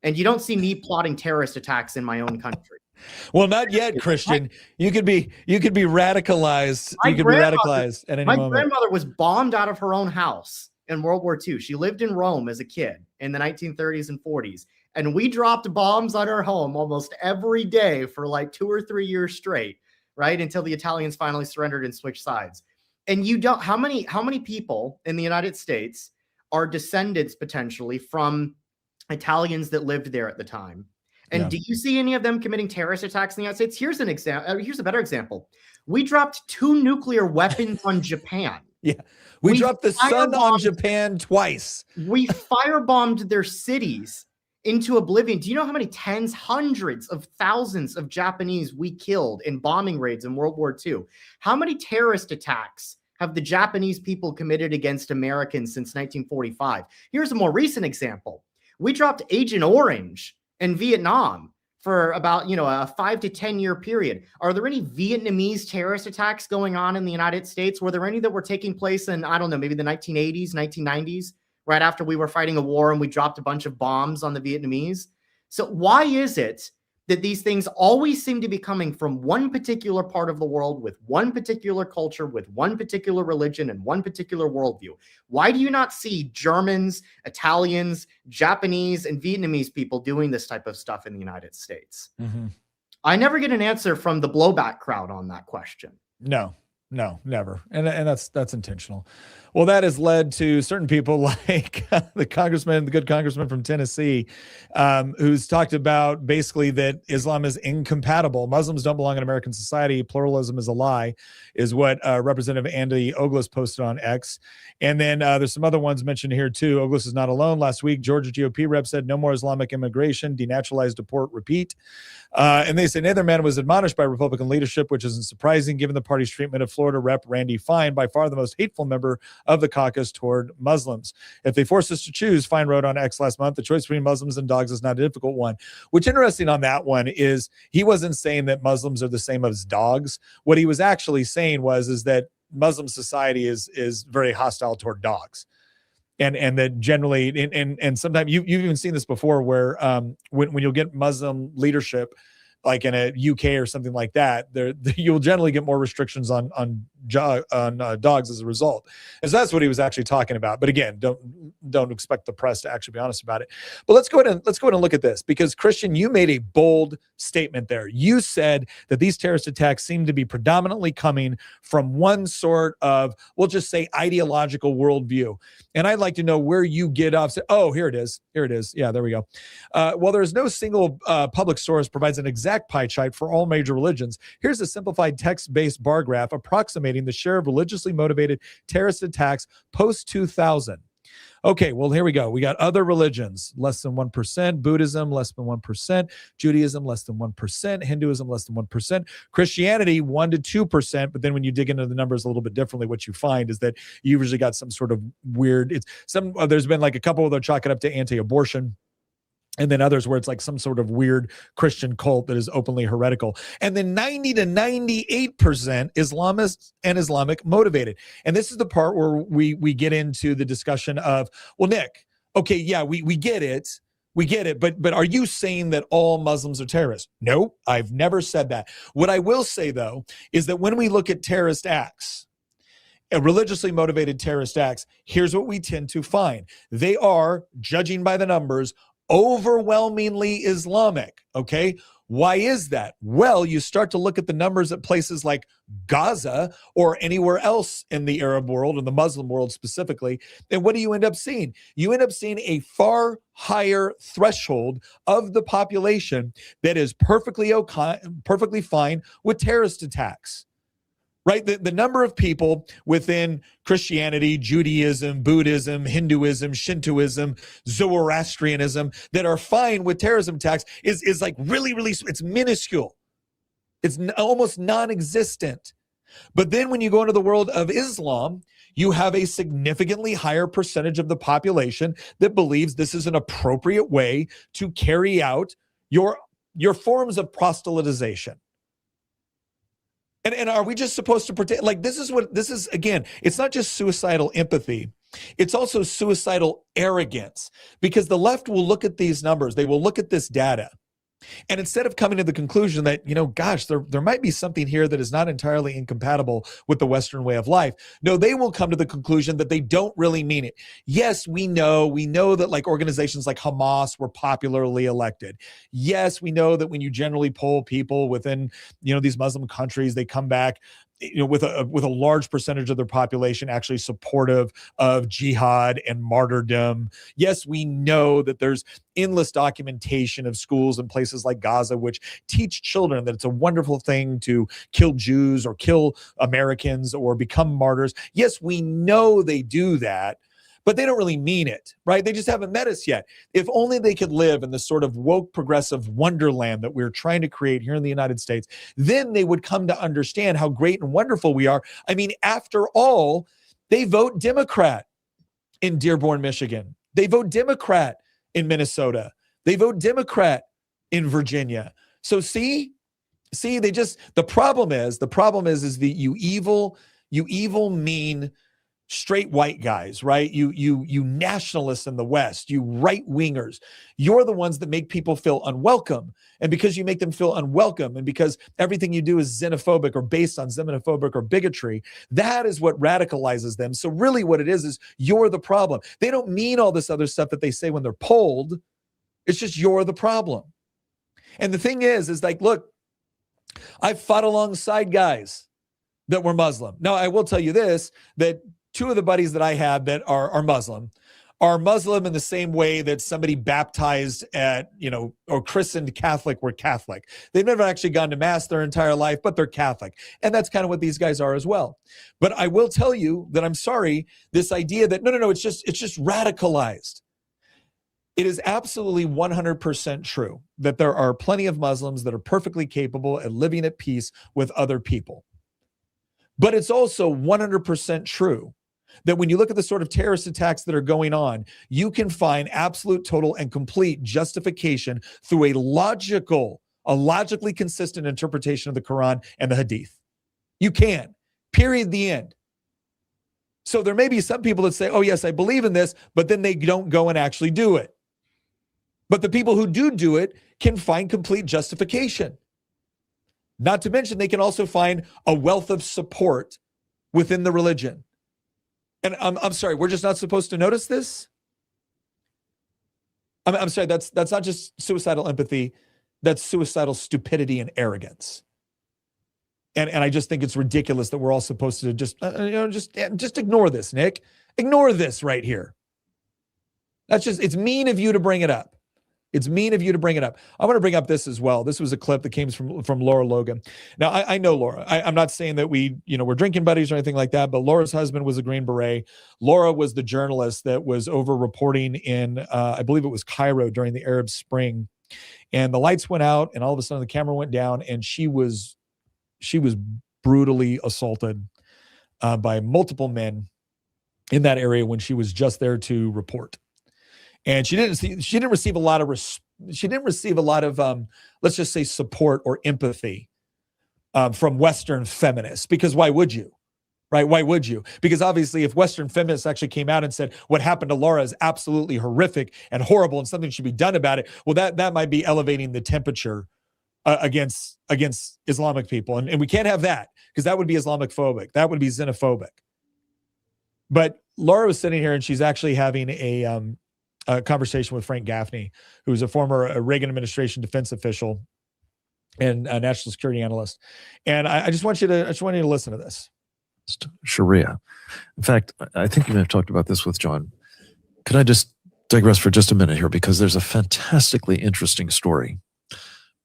And you don't see me plotting terrorist attacks in my own country. Well, not yet, Christian. You could be radicalized. You could be radicalized at any moment. My grandmother was bombed out of her own house in World War II. She lived in Rome as a kid in the 1930s and 40s. And we dropped bombs on her home almost every day for like 2 or 3 years straight, right? Until the Italians finally surrendered and switched sides. And how many people in the United States are descendants potentially from Italians that lived there at the time? And do you see any of them committing terrorist attacks in the United States? Here's an example. Here's a better example. We dropped 2 nuclear weapons on Japan. Yeah. We dropped the sun on Japan twice. We firebombed their cities into oblivion. Do you know how many tens, hundreds of thousands of Japanese we killed in bombing raids in World War II? How many terrorist attacks have the Japanese people committed against Americans since 1945? Here's a more recent example. We dropped Agent Orange in Vietnam for about, a 5 to 10 year period. Are there any Vietnamese terrorist attacks going on in the United States? Were there any that were taking place in, I don't know, maybe the 1980s, 1990s, right after we were fighting a war and we dropped a bunch of bombs on the Vietnamese? So why is it that these things always seem to be coming from one particular part of the world with one particular culture, with one particular religion and one particular worldview? Why do you not see Germans, Italians, Japanese, and Vietnamese people doing this type of stuff in the United States? Mm-hmm. I never get an answer from the blowback crowd on that question. No, never. And that's intentional. Well, that has led to certain people like the good congressman from Tennessee, who's talked about basically that Islam is incompatible. Muslims don't belong in American society. Pluralism is a lie, is what Representative Andy Ogles posted on X. And then there's some other ones mentioned here too. Ogles is not alone. Last week, Georgia GOP rep said no more Islamic immigration, denaturalize, deport, repeat. And they say neither man was admonished by Republican leadership, which isn't surprising given the party's treatment of Florida Rep. Randy Fine, by far the most hateful member of the caucus toward Muslims. If they force us to choose, Fine wrote on X last month, the choice between Muslims and dogs is not a difficult one. What's interesting on that one is he wasn't saying that Muslims are the same as dogs. What he was actually saying is that Muslim society is very hostile toward dogs. And that generally, and sometimes you've even seen this before where when you'll get Muslim leadership, like in a UK or something like that, you'll generally get more restrictions on dogs as a result. And so that's what he was actually talking about. But again, don't expect the press to actually be honest about it. But let's go ahead and look at this, because Christian, you made a bold statement there. You said that these terrorist attacks seem to be predominantly coming from one sort of, we'll just say, ideological worldview. And I'd like to know where you get off. Say, oh, here it is. Yeah, there we go. Well, there is no single public source provides an exact pie chart for all major religions. Here's a simplified text-based bar graph approximating the share of religiously motivated terrorist attacks post-2000. Okay, well, here we go. We got other religions, less than 1%, Buddhism, less than 1%, Judaism, less than 1%, Hinduism, less than 1%, Christianity, 1 to 2%. But then when you dig into the numbers a little bit differently, what you find is that you usually got some sort of weird, there's been like a couple that chalk it up to anti-abortion. And then others where it's like some sort of weird Christian cult that is openly heretical. And then 90 to 98% Islamist and Islamic motivated. And this is the part where we get into the discussion of, well, Nick, okay, yeah, we get it. We get it. But are you saying that all Muslims are terrorists? No, I've never said that. What I will say, though, is that when we look at terrorist acts, religiously motivated terrorist acts, here's what we tend to find. They are, judging by the numbers, overwhelmingly Islamic. Okay. Why is that? Well, you start to look at the numbers at places like Gaza or anywhere else in the Arab world and the Muslim world specifically. And what do you end up seeing? You end up seeing a far higher threshold of the population that is perfectly fine with terrorist attacks. Right? The number of people within Christianity, Judaism, Buddhism, Hinduism, Shintoism, Zoroastrianism that are fine with terrorism attacks is like really, it's minuscule. It's almost non-existent. But then when you go into the world of Islam, you have a significantly higher percentage of the population that believes this is an appropriate way to carry out your forms of proselytization. And are we just supposed to pretend? Like, this is, again, it's not just suicidal empathy. It's also suicidal arrogance, because the left will look at these numbers. They will look at this data. And instead of coming to the conclusion that, gosh, there might be something here that is not entirely incompatible with the Western way of life. No, they will come to the conclusion that they don't really mean it. Yes, we know that like organizations like Hamas were popularly elected. Yes, we know that when you generally poll people within, these Muslim countries, they come back with a large percentage of their population actually supportive of jihad and martyrdom. Yes, we know that there's endless documentation of schools in places like Gaza which teach children that it's a wonderful thing to kill Jews or kill Americans or become martyrs. Yes, we know they do that, but they don't really mean it, right? They just haven't met us yet. If only they could live in the sort of woke progressive wonderland that we're trying to create here in the United States, then they would come to understand how great and wonderful we are. I mean, after all, they vote Democrat in Dearborn, Michigan. They vote Democrat in Minnesota. They vote Democrat in Virginia. So see, the problem is that you evil, mean, straight white guys, right? You nationalists in the West, you right wingers, you're the ones that make people feel unwelcome. And because you make them feel unwelcome, and because everything you do is xenophobic or based on xenophobic or bigotry, that is what radicalizes them. So really what it is you're the problem. They don't mean all this other stuff that they say when they're polled. It's just you're the problem. And the thing is like, look, I've fought alongside guys that were Muslim. Now, I will tell you this, that two of the buddies that I have that are Muslim in the same way that somebody baptized at, or christened Catholic were Catholic. They've never actually gone to mass their entire life, but they're Catholic. And that's kind of what these guys are as well. But I will tell you that I'm sorry, this idea that, no, it's just radicalized. It is absolutely 100% true that there are plenty of Muslims that are perfectly capable at living at peace with other people. But it's also 100% true that when you look at the sort of terrorist attacks that are going on, you can find absolute, total, and complete justification through a logically consistent interpretation of the Quran and the Hadith. You can, period, the end. So there may be some people that say, oh yes, I believe in this, but then they don't go and actually do it. But the people who do it can find complete justification. Not to mention, they can also find a wealth of support within the religion. And I'm sorry, we're just not supposed to notice this? I'm sorry, that's not just suicidal empathy, that's suicidal stupidity and arrogance. And I just think it's ridiculous that we're all supposed to just ignore this, Nick. Ignore this right here. It's mean of you to bring it up. It's mean of you to bring it up. I want to bring up this as well. This was a clip that came from Laura Logan. Now, I know Laura. I'm not saying that we're drinking buddies or anything like that, but Laura's husband was a Green Beret. Laura was the journalist that was over reporting in, I believe it was Cairo during the Arab Spring. And the lights went out and all of a sudden the camera went down and she was brutally assaulted by multiple men in that area when she was just there to report. And she didn't receive a lot of receive a lot of let's just say support or empathy from Western feminists, because why would you? Right? Why would you? Because obviously, if Western feminists actually came out and said what happened to Laura is absolutely horrific and horrible and something should be done about it, well, that might be elevating the temperature against Islamic people. And we can't have that, because that would be Islamophobic. That would be xenophobic. But Laura was sitting here and she's actually having a conversation with Frank Gaffney, who was a former Reagan administration defense official and a national security analyst. And I just want you to listen to this. Sharia. In fact, I think you may have talked about this with John. Can I just digress for just a minute here? Because there's a fantastically interesting story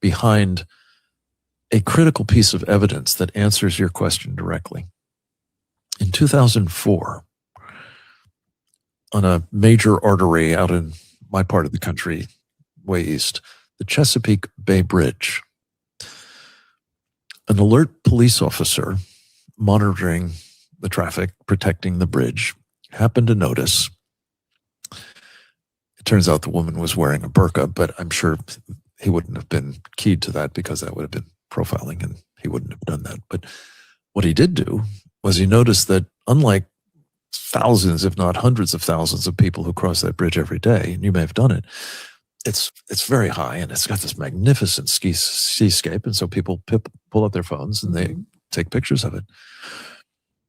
behind a critical piece of evidence that answers your question directly. In 2004, on a major artery out in my part of the country, way east, the Chesapeake Bay Bridge, an alert police officer monitoring the traffic, protecting the bridge, happened to notice. It turns out the woman was wearing a burqa, but I'm sure he wouldn't have been keyed to that because that would have been profiling and he wouldn't have done that. But what he did do was he noticed that unlike thousands, if not hundreds of thousands of people who cross that bridge every day, and you may have done it, it's very high and it's got this magnificent seascape. And so people pull out their phones and they take pictures of it.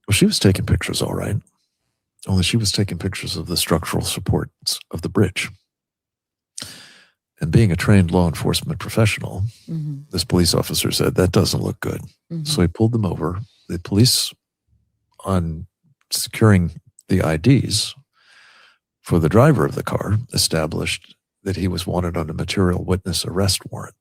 Well, she was taking pictures all right, only she was taking pictures of the structural supports of the bridge. And being a trained law enforcement professional, this police officer said, that doesn't look good. So he pulled them over. The police, on securing the IDs for the driver of the car, established that he was wanted on a material witness arrest warrant,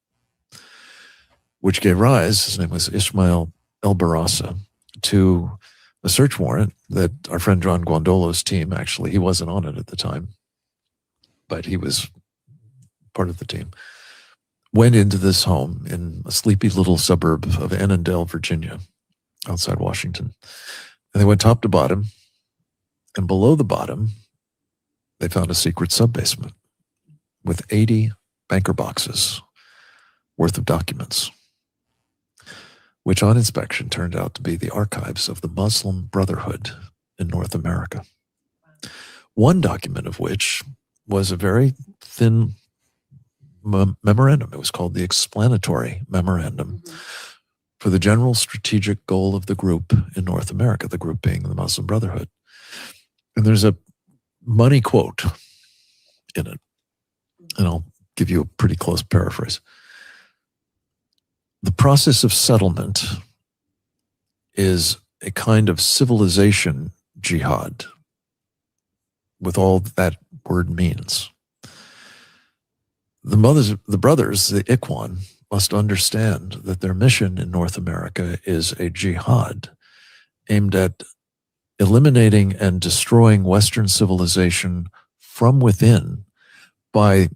which gave rise, his name was Ismail El Barasa, to a search warrant that our friend John Guandolo's team, actually, he wasn't on it at the time, but he was part of the team, went into this home in a sleepy little suburb of Annandale, Virginia, outside Washington. And they went top to bottom, and below the bottom, they found a secret sub-basement with 80 banker boxes worth of documents, which on inspection turned out to be the archives of the Muslim Brotherhood in North America. One document of which was a very thin memorandum. It was called the Explanatory Memorandum for the general strategic goal of the group in North America, the group being the Muslim Brotherhood. And there's a money quote in it, and I'll give you a pretty close paraphrase. The process of settlement is a kind of civilization jihad, with all that word means. The brothers, the Ikhwan, must understand that their mission in North America is a jihad aimed at eliminating and destroying Western civilization from within by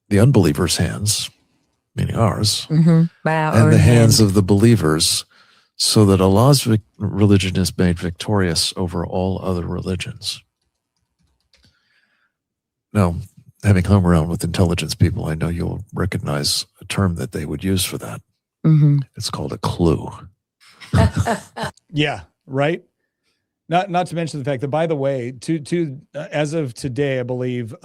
the unbelievers' hands, meaning ours, and the hands of the believers, so that Allah's religion is made victorious over all other religions. Now, having hung around with intelligence people, I know you'll recognize a term that they would use for that. It's called a clue. Yeah, right? Not to mention the fact that, by the way, as of today, I believe,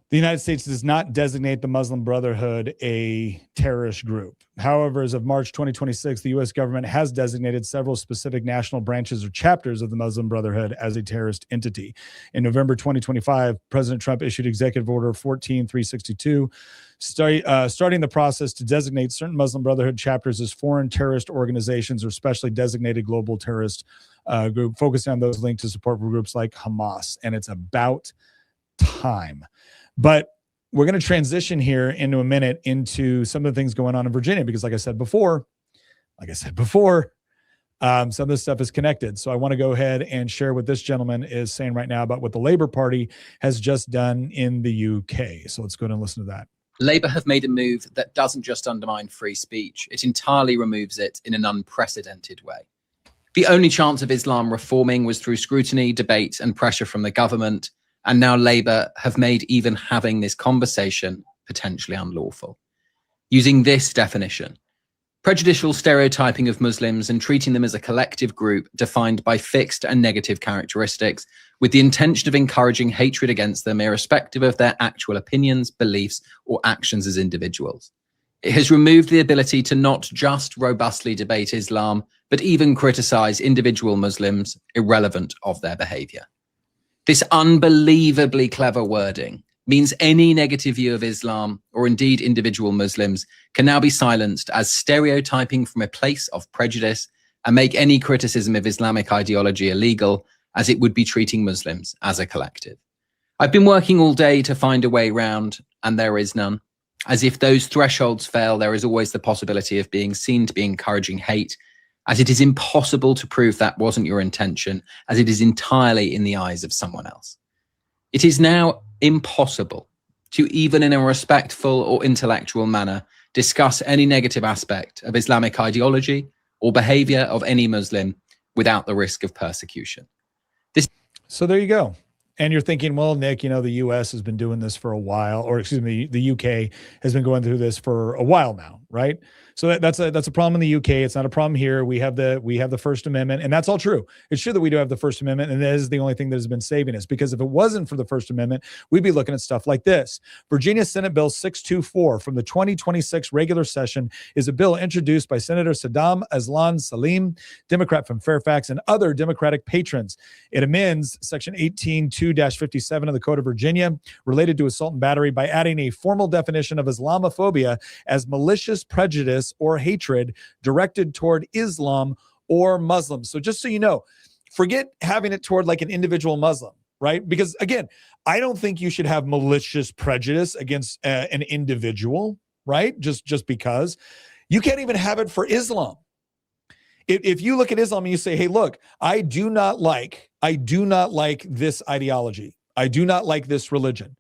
the United States does not designate the Muslim Brotherhood a terrorist group. However, as of March 2026, the U.S. government has designated several specific national branches or chapters of the Muslim Brotherhood as a terrorist entity. In November 2025, President Trump issued Executive Order 14362, starting the process to designate certain Muslim Brotherhood chapters as foreign terrorist organizations or specially designated global terrorist group, focusing on those linked to support for groups like Hamas. And it's about time. But we're going to transition here into a minute into some of the things going on in Virginia, because like I said before, some of this stuff is connected. So I want to go ahead and share what this gentleman is saying right now about what the Labour Party has just done in the UK. So let's go ahead and listen to that. Labour have made a move that doesn't just undermine free speech, it entirely removes it in an unprecedented way. The only chance of Islam reforming was through scrutiny, debate, and pressure from the government, and now Labour have made even having this conversation potentially unlawful. Using this definition, prejudicial stereotyping of Muslims and treating them as a collective group defined by fixed and negative characteristics with the intention of encouraging hatred against them irrespective of their actual opinions, beliefs, or actions as individuals. It has removed the ability to not just robustly debate Islam, but even criticize individual Muslims irrelevant of their behavior. This unbelievably clever wording means any negative view of Islam, or indeed individual Muslims, can now be silenced as stereotyping from a place of prejudice and make any criticism of Islamic ideology illegal, as it would be treating Muslims as a collective. I've been working all day to find a way round, and there is none. As if those thresholds fail, there is always the possibility of being seen to be encouraging hate, as it is impossible to prove that wasn't your intention, as it is entirely in the eyes of someone else. It is now impossible to, even in a respectful or intellectual manner, discuss any negative aspect of Islamic ideology or behavior of any Muslim without the risk of persecution. So there you go. And you're thinking, well, Nick, you know, the US has been doing this for a while, or excuse me, the UK has been going through this for a while now, right? So that's a problem in the UK. It's not a problem here. We have the First Amendment, and that's all true. It's true that we do have the First Amendment, and that is the only thing that has been saving us. Because if it wasn't for the First Amendment, we'd be looking at stuff like this. Virginia Senate Bill 624 from the 2026 regular session is a bill introduced by Senator Saddam Aslan Salim, Democrat from Fairfax, and other Democratic patrons. It amends Section 18.2-57 of the Code of Virginia related to assault and battery by adding a formal definition of Islamophobia as malicious prejudice or hatred directed toward Islam or Muslims. So just so you know, forget having it toward like an individual Muslim, right? Because again, I don't think you should have malicious prejudice against an individual, right? Just because. You can't even have it for Islam. If you look at Islam and you say, hey, look, I do not like this ideology. I do not like this religion.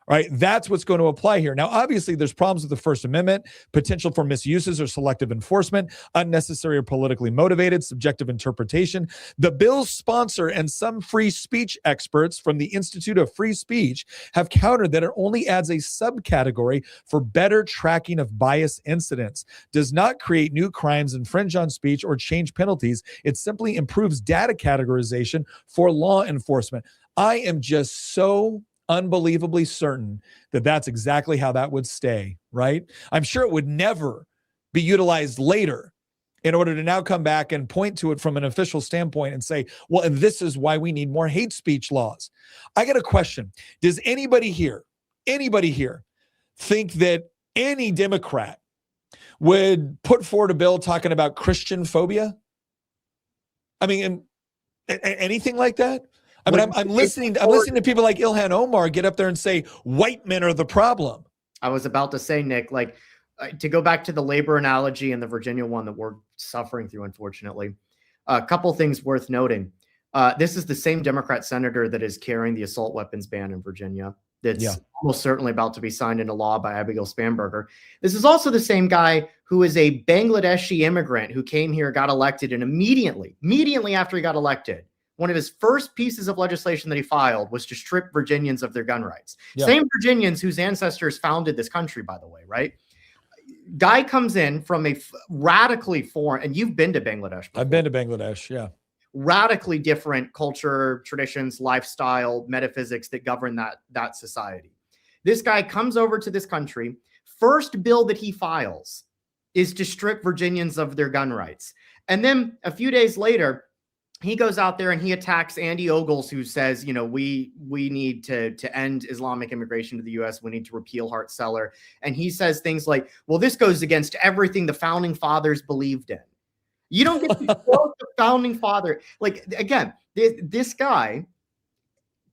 Right? That's what's going to apply here. Now, obviously, there's problems with the First Amendment, potential for misuses or selective enforcement, unnecessary or politically motivated, subjective interpretation. The bill's sponsor and some free speech experts from the Institute of Free Speech have countered that it only adds a subcategory for better tracking of bias incidents, does not create new crimes, infringe on speech, or change penalties. It simply improves data categorization for law enforcement. I am just so unbelievably certain that that's exactly how that would stay, right? I'm sure it would never be utilized later in order to now come back and point to it from an official standpoint and say, well, and this is why we need more hate speech laws. I got a question. Does anybody here think that any Democrat would put forward a bill talking about Christian phobia? I mean, anything like that? I mean, I'm listening to people like Ilhan Omar get up there and say white men are the problem. I was about to say, Nick, like to go back to the labor analogy and the Virginia one that we're suffering through, unfortunately, a couple things worth noting. This is the same Democrat senator that is carrying the assault weapons ban in Virginia. That's almost certainly about to be signed into law by Abigail Spanberger. This is also the same guy who is a Bangladeshi immigrant who came here, got elected, and immediately after he got elected, one of his first pieces of legislation that he filed was to strip Virginians of their gun rights. Yeah. Same Virginians whose ancestors founded this country, by the way, right? Guy comes in from a radically foreign, and you've been to Bangladesh before. I've been to Bangladesh, yeah. Radically different culture, traditions, lifestyle, metaphysics that govern that society. This guy comes over to this country. First bill that he files is to strip Virginians of their gun rights. And then a few days later, he goes out there and he attacks Andy Ogles, who says, you know, we need to end Islamic immigration to the U.S. We need to repeal Hart-Celler. And he says things like, well, this goes against everything the founding fathers believed in. You don't get to quote the founding father. Like, again, this guy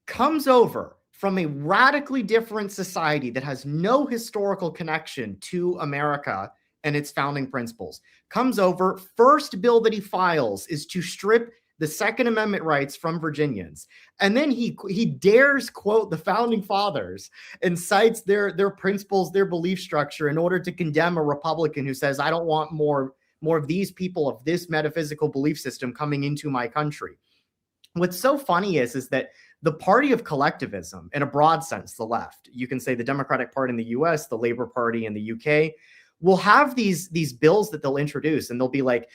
comes over from a radically different society that has no historical connection to America and its founding principles. Comes over, first bill that he files is to strip the Second Amendment rights from Virginians. And then he dares quote the founding fathers and cites their principles, their belief structure in order to condemn a Republican who says, I don't want more of these people of this metaphysical belief system coming into my country. What's so funny is that the party of collectivism, in a broad sense, the left, you can say the Democratic Party in the US, the Labour Party in the UK, will have these bills that they'll introduce, and they'll be like,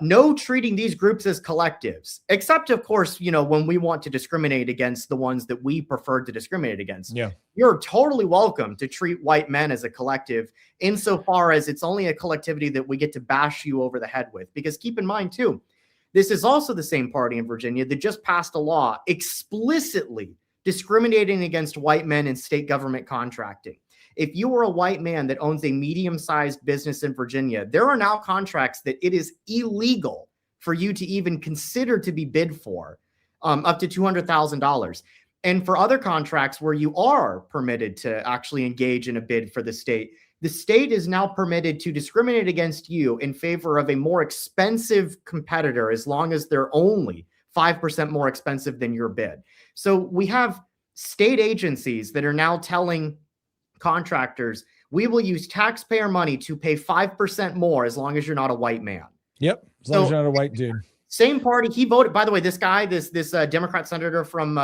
no treating these groups as collectives, except, of course, when we want to discriminate against the ones that we prefer to discriminate against. Yeah. You're totally welcome to treat white men as a collective, insofar as it's only a collectivity that we get to bash you over the head with. Because keep in mind, too, this is also the same party in Virginia that just passed a law explicitly discriminating against white men in state government contracting. If you are a white man that owns a medium-sized business in Virginia, there are now contracts that it is illegal for you to even consider to be bid for, up to $200,000. And for other contracts where you are permitted to actually engage in a bid for the state is now permitted to discriminate against you in favor of a more expensive competitor, as long as they're only 5% more expensive than your bid. So we have state agencies that are now telling contractors, we will use taxpayer money to pay 5% more as long as you're not a white man. Yep. As long as you're not a white dude. Same party. He voted, by the way, this guy, this Democrat senator from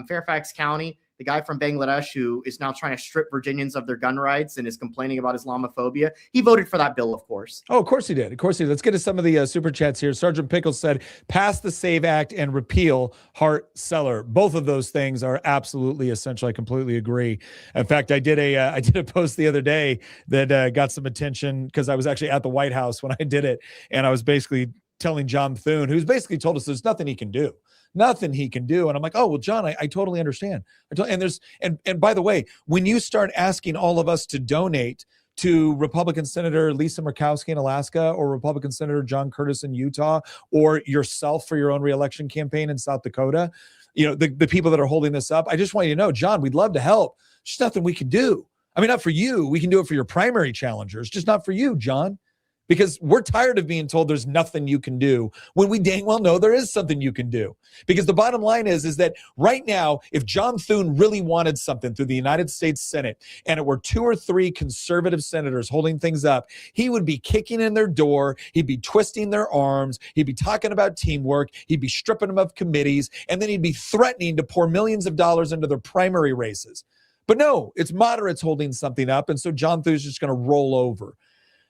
Fairfax County, the guy from Bangladesh who is now trying to strip Virginians of their gun rights and is complaining about Islamophobia. He voted for that bill, of course. Oh, of course he did. Of course he did. Let's get to some of the super chats here. Sergeant Pickles said, pass the SAVE Act and repeal Hart Seller. Both of those things are absolutely essential. I completely agree. In fact, I did a post the other day that got some attention because I was actually at the White House when I did it. And I was basically telling John Thune, who's basically told us there's nothing he can do. Nothing he can do. And I'm like, oh, well, John, I totally understand. And by the way, when you start asking all of us to donate to Republican Senator Lisa Murkowski in Alaska, or Republican Senator John Curtis in Utah, or yourself for your own reelection campaign in South Dakota, the people that are holding this up, I just want you to know, John, we'd love to help. There's nothing we can do. I mean, not for you. We can do it for your primary challengers, just not for you, John. Because we're tired of being told there's nothing you can do when we dang well know there is something you can do. Because the bottom line is that right now, if John Thune really wanted something through the United States Senate, and it were 2 or 3 conservative senators holding things up, he would be kicking in their door, he'd be twisting their arms, he'd be talking about teamwork, he'd be stripping them of committees, and then he'd be threatening to pour millions of dollars into their primary races. But no, it's moderates holding something up, and so John Thune's just going to roll over.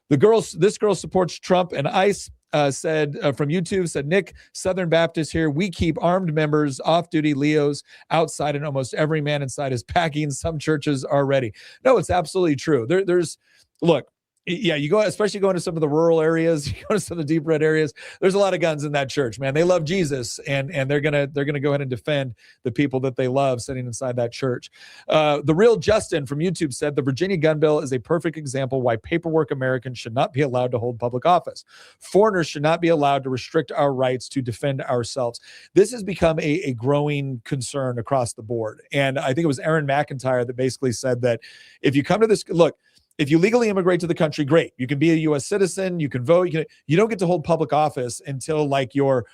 This girl supports Trump, and ICE said from YouTube, said, Nick, Southern Baptist here, we keep armed members, off-duty Leos outside, and almost every man inside is packing. Some churches are ready. No, it's absolutely true. Look, yeah, you go, especially going to some of the rural areas, you go to some of the deep red areas, there's a lot of guns in that church, man. They love Jesus, and they're gonna go ahead and defend the people that they love sitting inside that church. The real Justin from YouTube said the Virginia gun bill is a perfect example why paperwork Americans should not be allowed to hold public office. Foreigners should not be allowed to restrict our rights to defend ourselves. This has become a growing concern across the board. And I think it was Aaron McIntyre that basically said that if you come to this, look, if you legally immigrate to the country, great. You can be a U.S. citizen. You can vote. You don't get to hold public office until like your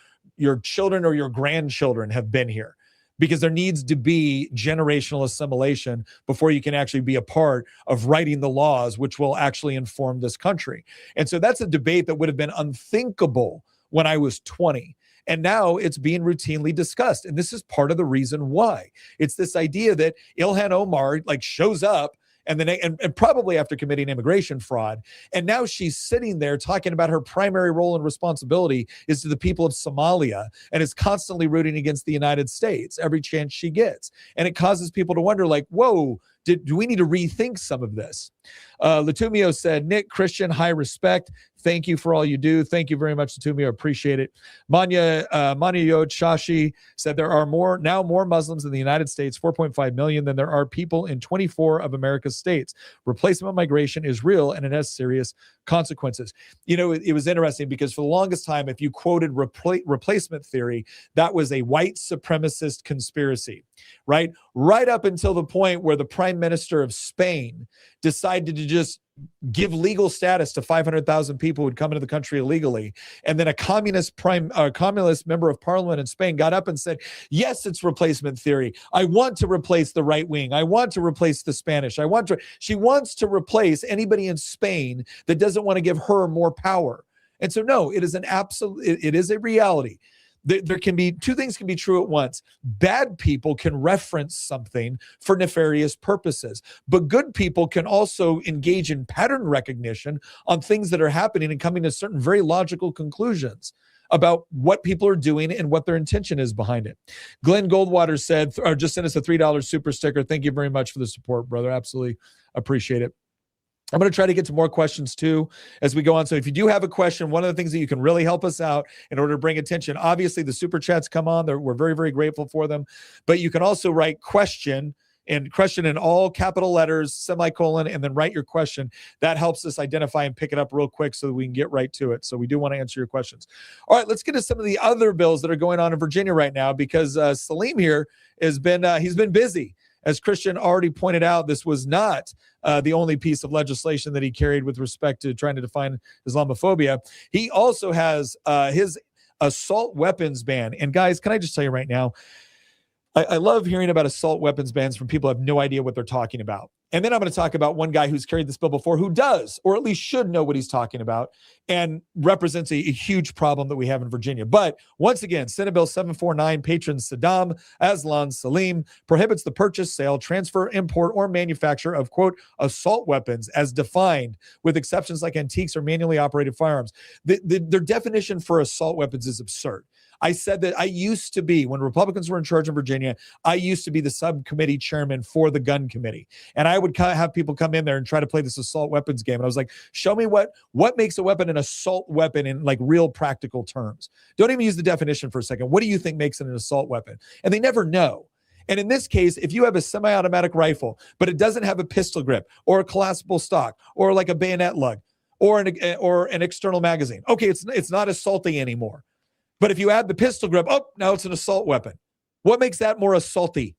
children or your grandchildren have been here, because there needs to be generational assimilation before you can actually be a part of writing the laws which will actually inform this country. And so that's a debate that would have been unthinkable when I was 20. And now it's being routinely discussed. And this is part of the reason why. It's this idea that Ilhan Omar shows up and then and probably after committing immigration fraud. And now she's sitting there talking about her primary role and responsibility is to the people of Somalia, and is constantly rooting against the United States every chance she gets. And it causes people to wonder, whoa, do we need to rethink some of this? Latumio said, Nick, Christian, high respect. Thank you for all you do. Thank you very much, Latumio. Appreciate it. Manya Yod Shashi said there are now more Muslims in the United States, 4.5 million, than there are people in 24 of America's states. Replacement migration is real, and it has serious consequences. It was interesting because for the longest time, if you quoted replacement theory, that was a white supremacist conspiracy, right? Right up until the point where the Prime Minister of Spain decided to just give legal status to 500,000 people who would come into the country illegally. And then a communist member of parliament in Spain got up and said, yes, it's replacement theory. I want to replace the right wing. I want to replace the Spanish. She wants to replace anybody in Spain that doesn't want to give her more power. And so, no, it is it is a reality There can be two things can be true at once. Bad people can reference something for nefarious purposes, but good people can also engage in pattern recognition on things that are happening and coming to certain very logical conclusions about what people are doing and what their intention is behind it. Glenn Goldwater said, or just sent us a $3 super sticker. Thank you very much for the support, brother. Absolutely appreciate it. I'm going to try to get to more questions too as we go on. So if you do have a question, one of the things that you can really help us out in order to bring attention, obviously the super chats come on. We're very, very grateful for them. But you can also write question in all capital letters, semicolon, and then write your question. That helps us identify and pick it up real quick so that we can get right to it. So we do want to answer your questions. All right, let's get to some of the other bills that are going on in Virginia right now, because Salim here he's been busy. As Christian already pointed out, this was not the only piece of legislation that he carried with respect to trying to define Islamophobia. He also has his assault weapons ban. And guys, can I just tell you right now, I love hearing about assault weapons bans from people who have no idea what they're talking about. And then I'm going to talk about one guy who's carried this bill before who does, or at least should know what he's talking about, and represents a huge problem that we have in Virginia. But once again, Senate Bill 749, patron Saddam Aslan Salim prohibits the purchase, sale, transfer, import, or manufacture of, quote, assault weapons as defined, with exceptions like antiques or manually operated firearms. Their definition for assault weapons is absurd. I said that I used to be, when Republicans were in charge in Virginia, I used to be the subcommittee chairman for the gun committee. And I would have people come in there and try to play this assault weapons game. And I was like, show me what makes a weapon an assault weapon in like real practical terms. Don't even use the definition for a second. What do you think makes it an assault weapon? And they never know. And in this case, if you have a semi-automatic rifle, but it doesn't have a pistol grip or a collapsible stock or like a bayonet lug or an external magazine, okay, it's not assaulting anymore. But if you add the pistol grip, now it's an assault weapon. What makes that more assaulty?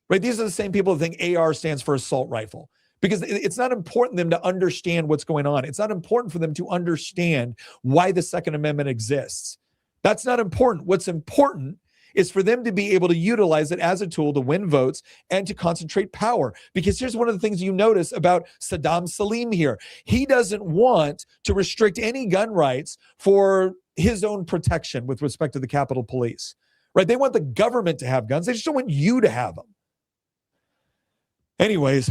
Right? These are the same people that think AR stands for assault rifle, because it's not important for them to understand what's going on. It's not important for them to understand why the Second Amendment exists. That's not important. What's important is for them to be able to utilize it as a tool to win votes and to concentrate power. Because here's one of the things you notice about Saddam Salim here. He doesn't want to restrict any gun rights for his own protection with respect to the Capitol Police, right? They want the government to have guns. They just don't want you to have them. Anyways,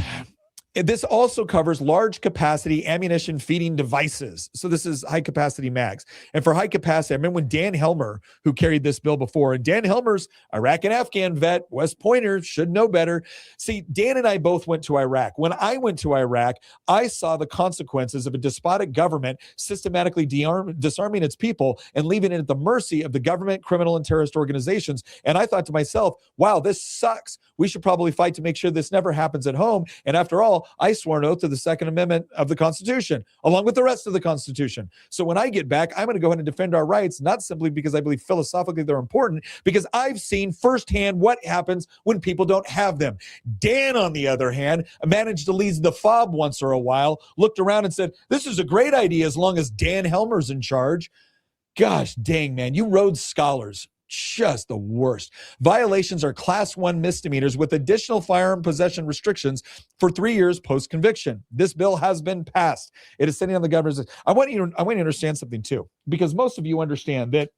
this also covers large capacity ammunition feeding devices. So this is high capacity mags. And for high capacity, I remember when Dan Helmer, who carried this bill before, and Dan Helmer's Iraq and Afghan vet, West Pointer, should know better. See, Dan and I both went to Iraq. When I went to Iraq, I saw the consequences of a despotic government systematically disarming its people and leaving it at the mercy of the government, criminal, and terrorist organizations. And I thought to myself, wow, this sucks. We should probably fight to make sure this never happens at home. And after all, I swore an oath to the Second Amendment of the Constitution, along with the rest of the Constitution. So when I get back, I'm going to go ahead and defend our rights, not simply because I believe philosophically they're important, because I've seen firsthand what happens when people don't have them. Dan, on the other hand, managed to lead the fob once or a while, looked around and said, this is a great idea as long as Dan Helmer's in charge. Gosh dang, man, you Rhodes Scholars. Just the worst. Violations are class 1 misdemeanors with additional firearm possession restrictions for 3 years post-conviction. This bill has been passed. It is sitting on the governor's. I want you to understand something too, because most of you understand that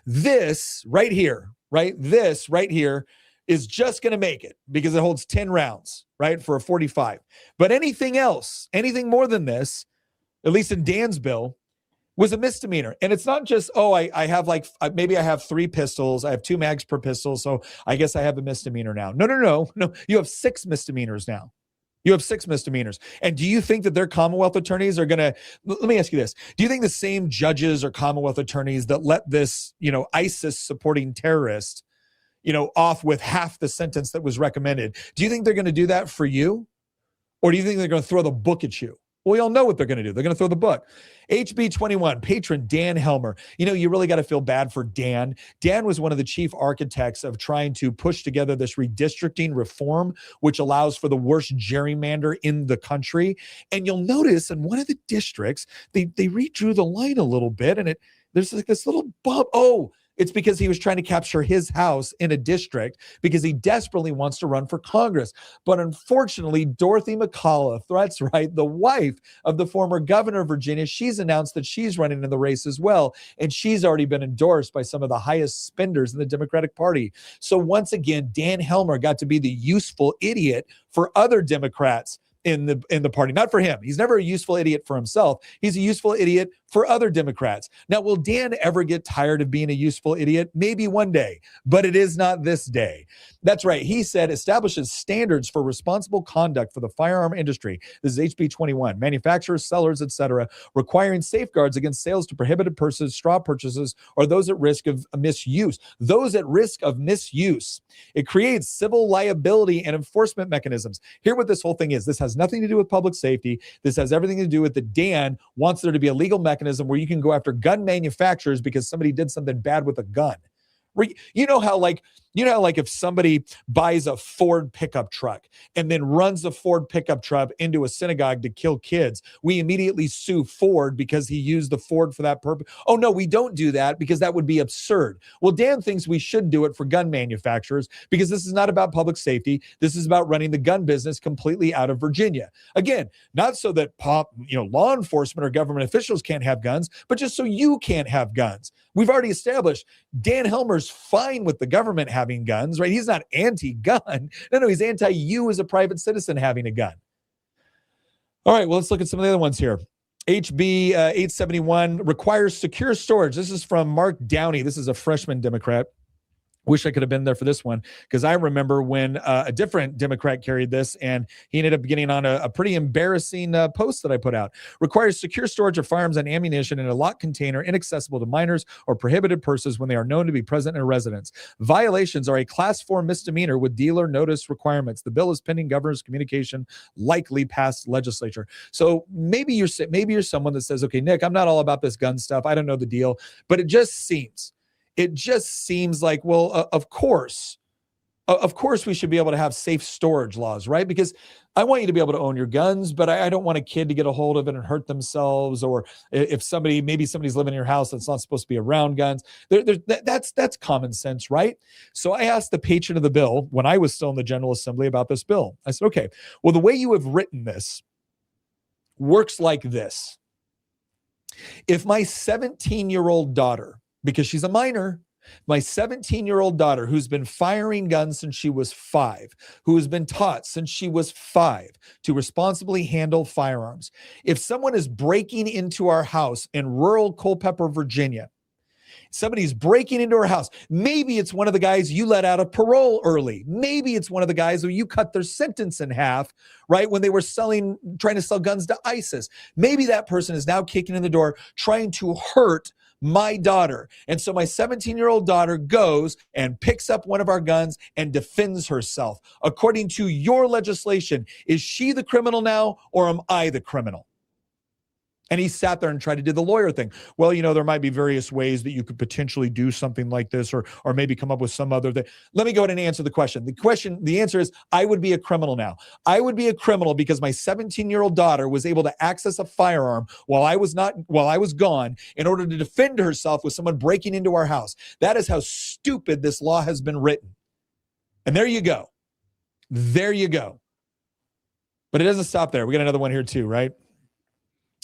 this right here, right? This right here is just going to make it because it holds 10 rounds, right? For a 45. But anything else, anything more than this, at least in Dan's bill, was a misdemeanor. And it's not just, I have maybe I have 3 pistols. I have 2 mags per pistol. So I guess I have a misdemeanor now. No. You have 6 misdemeanors now. You have 6 misdemeanors. And do you think that their Commonwealth attorneys are going to, let me ask you this. Do you think the same judges or Commonwealth attorneys that let this, ISIS supporting terrorist, off with half the sentence that was recommended, do you think they're going to do that for you? Or do you think they're going to throw the book at you? Well, we all know what they're going to do. They're going to throw the book. HB 21, patron Dan Helmer. You really got to feel bad for Dan. Dan was one of the chief architects of trying to push together this redistricting reform, which allows for the worst gerrymander in the country. And you'll notice in one of the districts, they redrew the line a little bit, and there's like this little bump. Oh, It's because he was trying to capture his house in a district because he desperately wants to run for Congress. But unfortunately, Dorothy McAuliffe, that's right, the wife of the former governor of Virginia, she's announced that she's running in the race as well. And she's already been endorsed by some of the highest spenders in the Democratic Party. So once again, Dan Helmer got to be the useful idiot for other Democrats in the party, not for him. He's never a useful idiot for himself. He's a useful idiot for other Democrats. Now, will Dan ever get tired of being a useful idiot? Maybe one day, but it is not this day. That's right. He said establishes standards for responsible conduct for the firearm industry. This is HB 21. Manufacturers, sellers, etc., requiring safeguards against sales to prohibited persons, straw purchases, or those at risk of misuse. Those at risk of misuse. It creates civil liability and enforcement mechanisms. Here, what this whole thing is. This has nothing to do with public safety. This has everything to do with that Dan wants there to be a legal mechanism where you can go after gun manufacturers because somebody did something bad with a gun. You know how if somebody buys a Ford pickup truck and then runs the Ford pickup truck into a synagogue to kill kids, we immediately sue Ford because he used the Ford for that purpose. Oh, no, we don't do that because that would be absurd. Well, Dan thinks we should do it for gun manufacturers because this is not about public safety. This is about running the gun business completely out of Virginia. Again, not so that law enforcement or government officials can't have guns, but just so you can't have guns. We've already established Dan Helmer's fine with the government having guns, right? He's not anti-gun. No, he's anti-you as a private citizen having a gun. All right, well, let's look at some of the other ones here. HB 871 requires secure storage. This is from Mark Downey. This is a freshman Democrat. Wish I could have been there for this one because I remember when a different Democrat carried this and he ended up getting on a pretty embarrassing post that I put out. Requires secure storage of firearms and ammunition in a locked container inaccessible to minors or prohibited persons when they are known to be present in a residence. Violations are a class 4 misdemeanor with dealer notice requirements. The bill is pending governor's communication, likely passed legislature. So maybe you're someone that says, okay, Nick, I'm not all about this gun stuff. I don't know the deal, but it just seems like, well, of course we should be able to have safe storage laws, right? Because I want you to be able to own your guns, but I don't want a kid to get a hold of it and hurt themselves. Or if somebody's living in your house that's not supposed to be around guns, that's common sense, right? So I asked the patron of the bill when I was still in the General Assembly about this bill. I said, okay, well, the way you have written this works like this. If my 17-year-old daughter, because she's a minor, my 17-year-old daughter who's been firing guns since she was 5, who has been taught since she was 5 to responsibly handle firearms. If someone is breaking into our house in rural Culpeper, Virginia, somebody's breaking into our house. Maybe it's one of the guys you let out of parole early. Maybe it's one of the guys who you cut their sentence in half, right, when they were trying to sell guns to ISIS. Maybe that person is now kicking in the door, trying to hurt my daughter. And so my 17-year-old daughter goes and picks up one of our guns and defends herself. According to your legislation, is she the criminal now or am I the criminal? And he sat there and tried to do the lawyer thing. Well, there might be various ways that you could potentially do something like this or maybe come up with some other thing. Let me go ahead and answer the question. The answer is I would be a criminal now. I would be a criminal because my 17-year-old daughter was able to access a firearm while I was gone in order to defend herself with someone breaking into our house. That is how stupid this law has been written. And there you go. There you go. But it doesn't stop there. We got another one here too, right?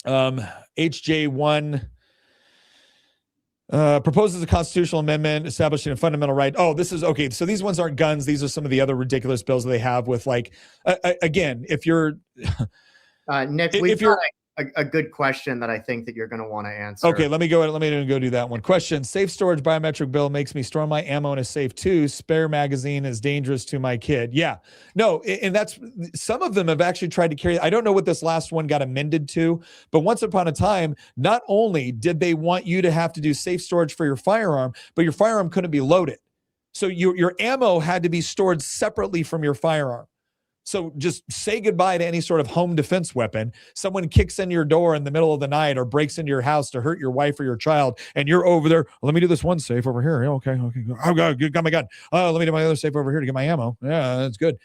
HJ1 proposes a constitutional amendment establishing a fundamental right. Oh, this is okay. So these ones aren't guns. These are some of the other ridiculous bills that they have with again, if you're Nick, we've got a good question that I think that you're going to want to answer. Okay, let me go do that one. Question: safe storage biometric bill makes me store my ammo in a safe too. Spare magazine is dangerous to my kid. Yeah, no, and that's some of them have actually tried to carry. I don't know what this last one got amended to, but once upon a time, not only did they want you to have to do safe storage for your firearm, but your firearm couldn't be loaded. So your ammo had to be stored separately from your firearm. So just say goodbye to any sort of home defense weapon. Someone kicks in your door in the middle of the night or breaks into your house to hurt your wife or your child, and you're over there. Let me do this one safe over here. Okay. Oh, got my gun. Let me do my other safe over here to get my ammo. Yeah, that's good.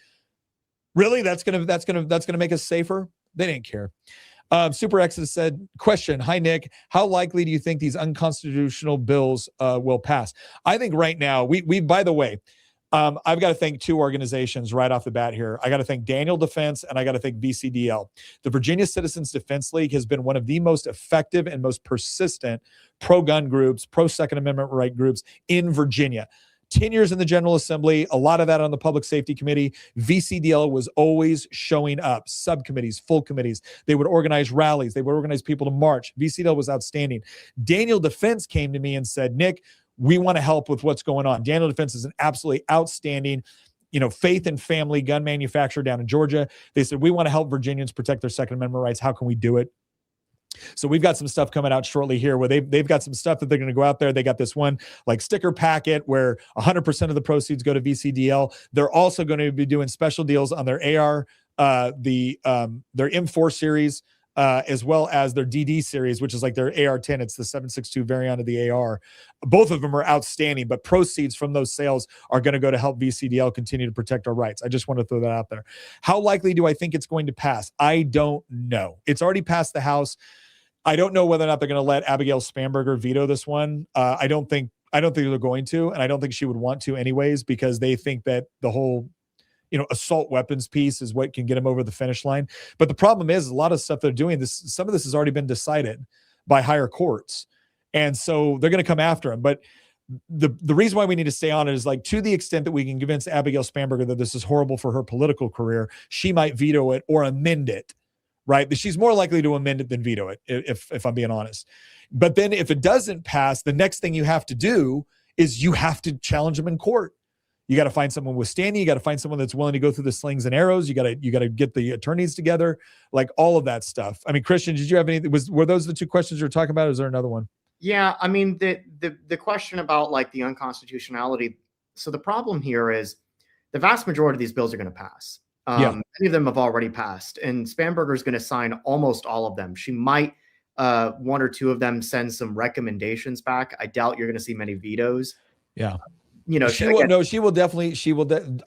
Really? That's gonna make us safer? They didn't care. Super Exodus said, question, hi, Nick. How likely do you think these unconstitutional bills will pass? I think right now, we by the way, I've got to thank two organizations right off the bat here. I got to thank Daniel Defense and I got to thank VCDL. The Virginia Citizens Defense League has been one of the most effective and most persistent pro-gun groups, pro-Second Amendment right groups in Virginia. 10 years in the General Assembly, a lot of that on the Public Safety Committee. VCDL was always showing up, subcommittees, full committees. They would organize rallies. They would organize people to march. VCDL was outstanding. Daniel Defense came to me and said, Nick, we want to help with what's going on. Daniel Defense is an absolutely outstanding, faith and family gun manufacturer down in Georgia. They said, we want to help Virginians protect their Second Amendment rights. How can we do it? So we've got some stuff coming out shortly here where they've got some stuff that they're going to go out there. They got this one like sticker packet where 100% of the proceeds go to VCDL. They're also going to be doing special deals on their AR, their M4 series, as well as their DD series, which is like their AR-10. It's the 7.62 variant of the AR. Both of them are outstanding, but proceeds from those sales are going to go to help VCDL continue to protect our rights. I just want to throw that out there. How likely do I think it's going to pass? I don't know. It's already passed the House. I don't know whether or not they're going to let Abigail Spanberger veto this one. I don't think they're going to, and I don't think she would want to anyways, because they think that the whole, assault weapons piece is what can get them over the finish line. But the problem is a lot of stuff they're doing, some of this has already been decided by higher courts. And so they're going to come after them. But the reason why we need to stay on it is like, to the extent that we can convince Abigail Spanberger that this is horrible for her political career, she might veto it or amend it. Right? But she's more likely to amend it than veto it, if I'm being honest. But then if it doesn't pass, the next thing you have to do is you have to challenge them in court. You got to find someone with standing. You got to find someone that's willing to go through the slings and arrows. You got to get the attorneys together, like all of that stuff. I mean, Christian, did you have anything? Were those the two questions you were talking about? Or is there another one? Yeah, I mean, the question about like the unconstitutionality. So the problem here is the vast majority of these bills are going to pass. Many of them have already passed, and Spanberger is going to sign almost all of them. She might, one or two of them, send some recommendations back. I doubt you're going to see many vetoes. Yeah. She will definitely.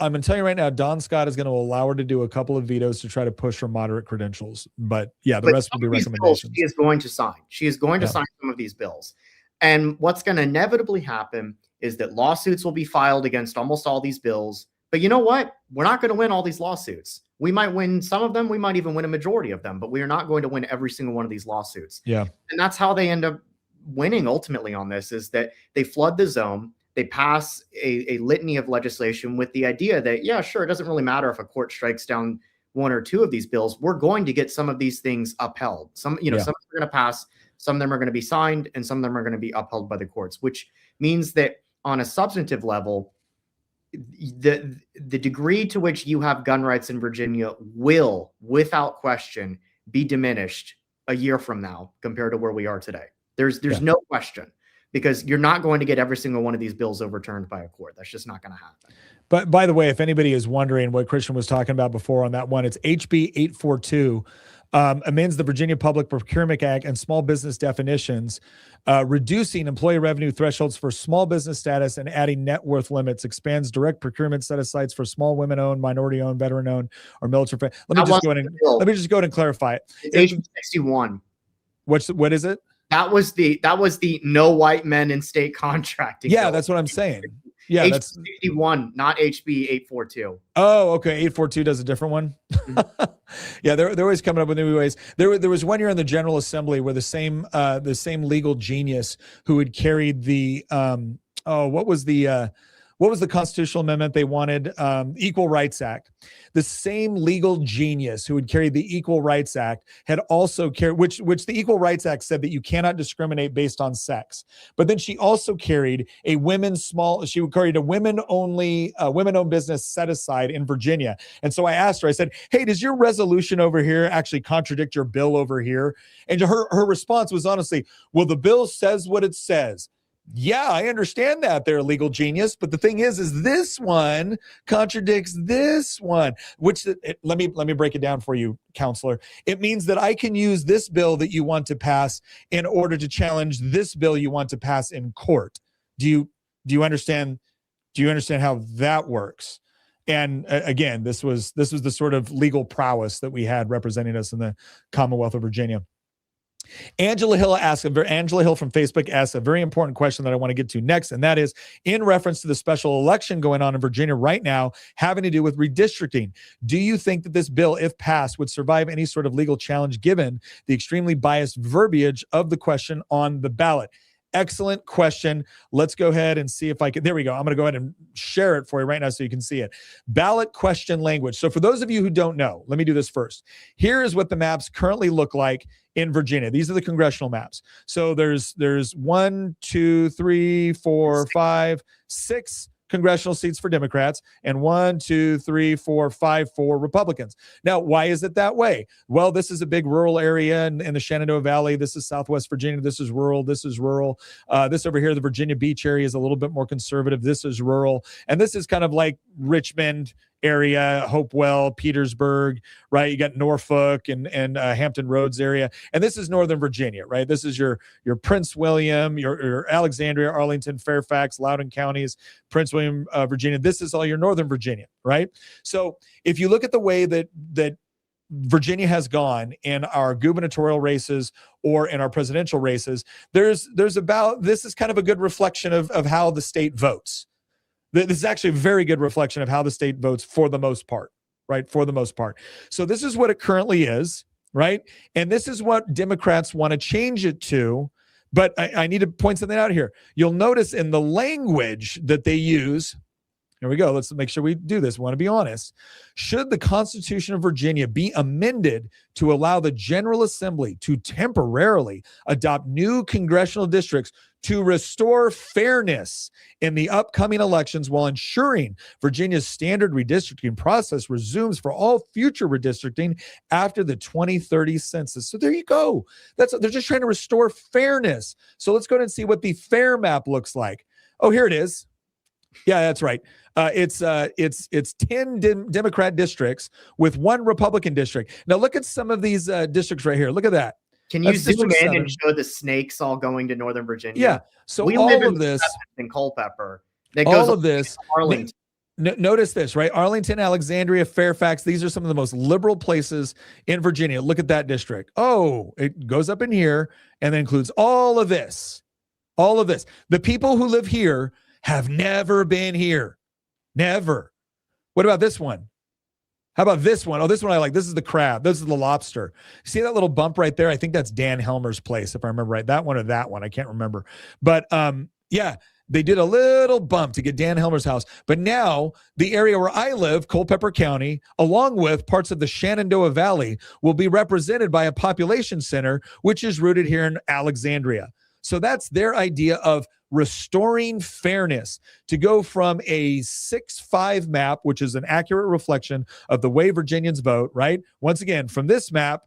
I'm going to tell you right now, Don Scott is going to allow her to do a couple of vetoes to try to push her moderate credentials. But the rest will be recommendations. She is going to sign. She is going to sign some of these bills. And what's going to inevitably happen is that lawsuits will be filed against almost all these bills. But you know what? We're not going to win all these lawsuits. We might win some of them. We might even win a majority of them, but we are not going to win every single one of these lawsuits. Yeah. And that's how they end up winning ultimately on this, is that they flood the zone. They pass a litany of legislation with the idea that, yeah, sure, it doesn't really matter if a court strikes down one or two of these bills. We're going to get some of these things upheld. Some of them are going to pass, some of them are going to be signed, and some of them are going to be upheld by the courts, which means that on a substantive level, the degree to which you have gun rights in Virginia will, without question, be diminished a year from now compared to where we are today. There's no question, because you're not going to get every single one of these bills overturned by a court. That's just not going to happen. But by the way, if anybody is wondering what Christian was talking about before on that one, it's HB 842. Amends the Virginia Public Procurement Act and small business definitions, reducing employee revenue thresholds for small business status and adding net worth limits, expands direct procurement set-asides for small women-owned, minority-owned, veteran-owned, or military. Let me just go ahead and clarify it. It's HB 61. What is it? That was the no white men in state contracting. Yeah, that's what I'm saying. Yeah, HB that's 61, not HB 842. Oh, okay. 842 does a different one. Yeah, they're always coming up with new ways. There was one year in the General Assembly where the same legal genius who had carried the what was the constitutional amendment they wanted? Equal Rights Act. The same legal genius who had carried the Equal Rights Act had also carried, which the Equal Rights Act said that you cannot discriminate based on sex. But then she also carried a women-owned business set aside in Virginia. And so I asked her, I said, hey, does your resolution over here actually contradict your bill over here? And her response was honestly, well, the bill says what it says. Yeah, I understand that they're a legal genius, but the thing is this one contradicts this one, which let me break it down for you, counselor. It means that I can use this bill that you want to pass in order to challenge this bill you want to pass in court. Do you understand how that works? And again, this was the sort of legal prowess that we had representing us in the Commonwealth of Virginia. Angela Hill from Facebook asks a very important question that I want to get to next, and that is in reference to the special election going on in Virginia right now, having to do with redistricting. Do you think that this bill, if passed, would survive any sort of legal challenge given the extremely biased verbiage of the question on the ballot? Excellent question. Let's go ahead and see if I can. There we go. I'm going to go ahead and share it for you right now so you can see it. Ballot question language. So for those of you who don't know, let me do this first. Here is what the maps currently look like in Virginia. These are the congressional maps. So there's 1, 2, 3, 4, 5, 6 congressional seats for Democrats and 1, 2, 3, 4, 5 for Republicans. Now, why is it that way? Well, this is a big rural area in the Shenandoah Valley. This is Southwest Virginia. This is rural. This is rural. This over here, the Virginia Beach area, is a little bit more conservative. This is rural. And this is kind of like Richmond area, Hopewell, Petersburg, right? You got Norfolk and Hampton Roads area. And this is Northern Virginia, right? This is your Prince William, your Alexandria, Arlington, Fairfax, Loudoun counties, Prince William, Virginia. This is all your Northern Virginia, right? So if you look at the way that Virginia has gone in our gubernatorial races or in our presidential races, this is kind of a good reflection of how the state votes. This is actually a very good reflection of how the state votes for the most part, right? For the most part. So this is what it currently is, right? And this is what Democrats want to change it to. But I need to point something out here. You'll notice in the language that they use, here we go. Let's make sure we do this. We want to be honest. Should the Constitution of Virginia be amended to allow the General Assembly to temporarily adopt new congressional districts to restore fairness in the upcoming elections while ensuring Virginia's standard redistricting process resumes for all future redistricting after the 2030 census? So there you go. They're just trying to restore fairness. So let's go ahead and see what the fair map looks like. Oh, here it is. Yeah, that's right. It's 10 Democrat districts with 1 Republican district. Now look at some of these districts right here. Look at that. Can you zoom in and show the snakes all going to Northern Virginia? Yeah. So we all live of this in Culpeper. That all goes of this. Arlington. Notice this, right? Arlington, Alexandria, Fairfax. These are some of the most liberal places in Virginia. Look at that district. Oh, it goes up in here and then includes all of this. All of this. The people who live here have never been here. Never. What about this one? How about this one? Oh, this one I like. This is the crab. This is the lobster. See that little bump right there? I think that's Dan Helmer's place, if I remember right. That one or that one. I can't remember. But yeah, they did a little bump to get Dan Helmer's house. But now the area where I live, Culpeper County, along with parts of the Shenandoah Valley, will be represented by a population center, which is rooted here in Alexandria. So that's their idea of restoring fairness, to go from a 6-5 map, which is an accurate reflection of the way Virginians vote, right? Once again, from this map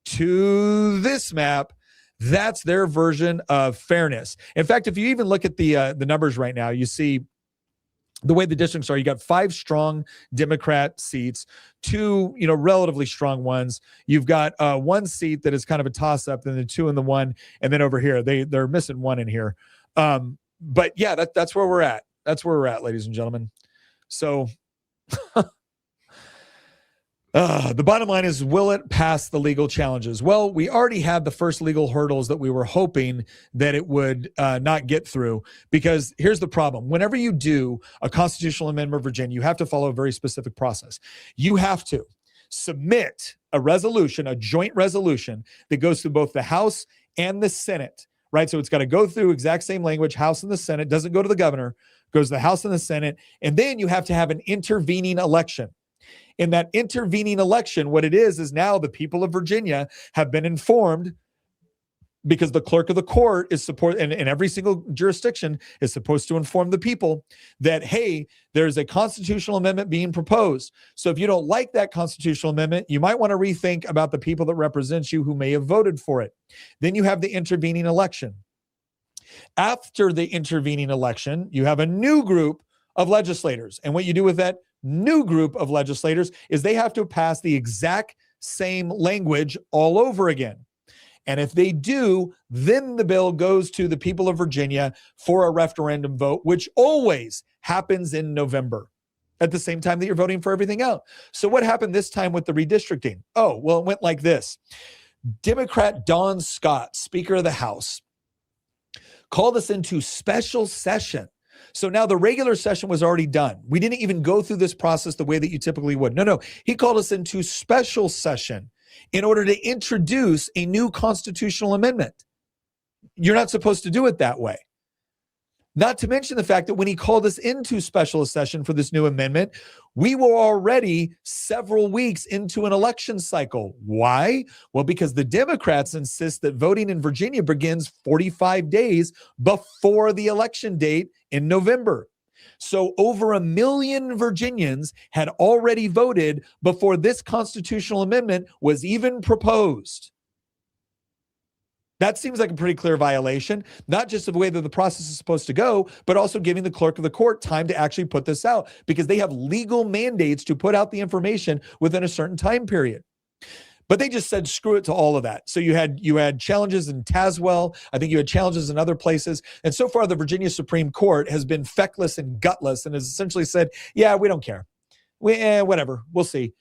to this map, that's their version of fairness. In fact, if you even look at the numbers right now, you see the way the districts are. You got 5 strong Democrat seats, 2, relatively strong ones. You've got 1 seat that is kind of a toss-up, then the 2 and the 1, and then over here they're missing 1 in here. But yeah, that's where we're at. That's where we're at, ladies and gentlemen. So the bottom line is, will it pass the legal challenges? Well, we already had the first legal hurdles that we were hoping that it would not get through, because here's the problem. Whenever you do a constitutional amendment of Virginia, you have to follow a very specific process. You have to submit a resolution, a joint resolution that goes through both the House and the Senate, right? So it's got to go through exact same language, House and the Senate, doesn't go to the governor, goes to the House and the Senate, and then you have to have an intervening election. In that intervening election, what it is now the people of Virginia have been informed, because the clerk of the court is in every single jurisdiction is supposed to inform the people that, hey, there's a constitutional amendment being proposed. So if you don't like that constitutional amendment, you might want to rethink about the people that represent you who may have voted for it. Then you have the intervening election. After the intervening election, you have a new group of legislators. And what you do with that new group of legislators is they have to pass the exact same language all over again. And if they do, then the bill goes to the people of Virginia for a referendum vote, which always happens in November. at the same time that you're voting for everything else. So what happened this time with the redistricting? Oh, well, it went like this. Democrat Don Scott, Speaker of the House, called us into special session. So now the regular session was already done. We didn't even go through this process the way that you typically would. No. He called us into special session in order to introduce a new constitutional amendment. You're not supposed to do it that way. Not to mention the fact that when he called us into special session for this new amendment, we were already several weeks into an election cycle. Why? Well, because the Democrats insist that voting in Virginia begins 45 days before the election date in November. So over 1 million Virginians had already voted before this constitutional amendment was even proposed. That seems like a pretty clear violation, not just of the way that the process is supposed to go, but also giving the clerk of the court time to actually put this out because they have legal mandates to put out the information within a certain time period. But they just said, screw it to all of that. So you had challenges in Tazewell. I think you had challenges in other places. And so far, the Virginia Supreme Court has been feckless and gutless and has essentially said, yeah, we don't care. Whatever, we'll see.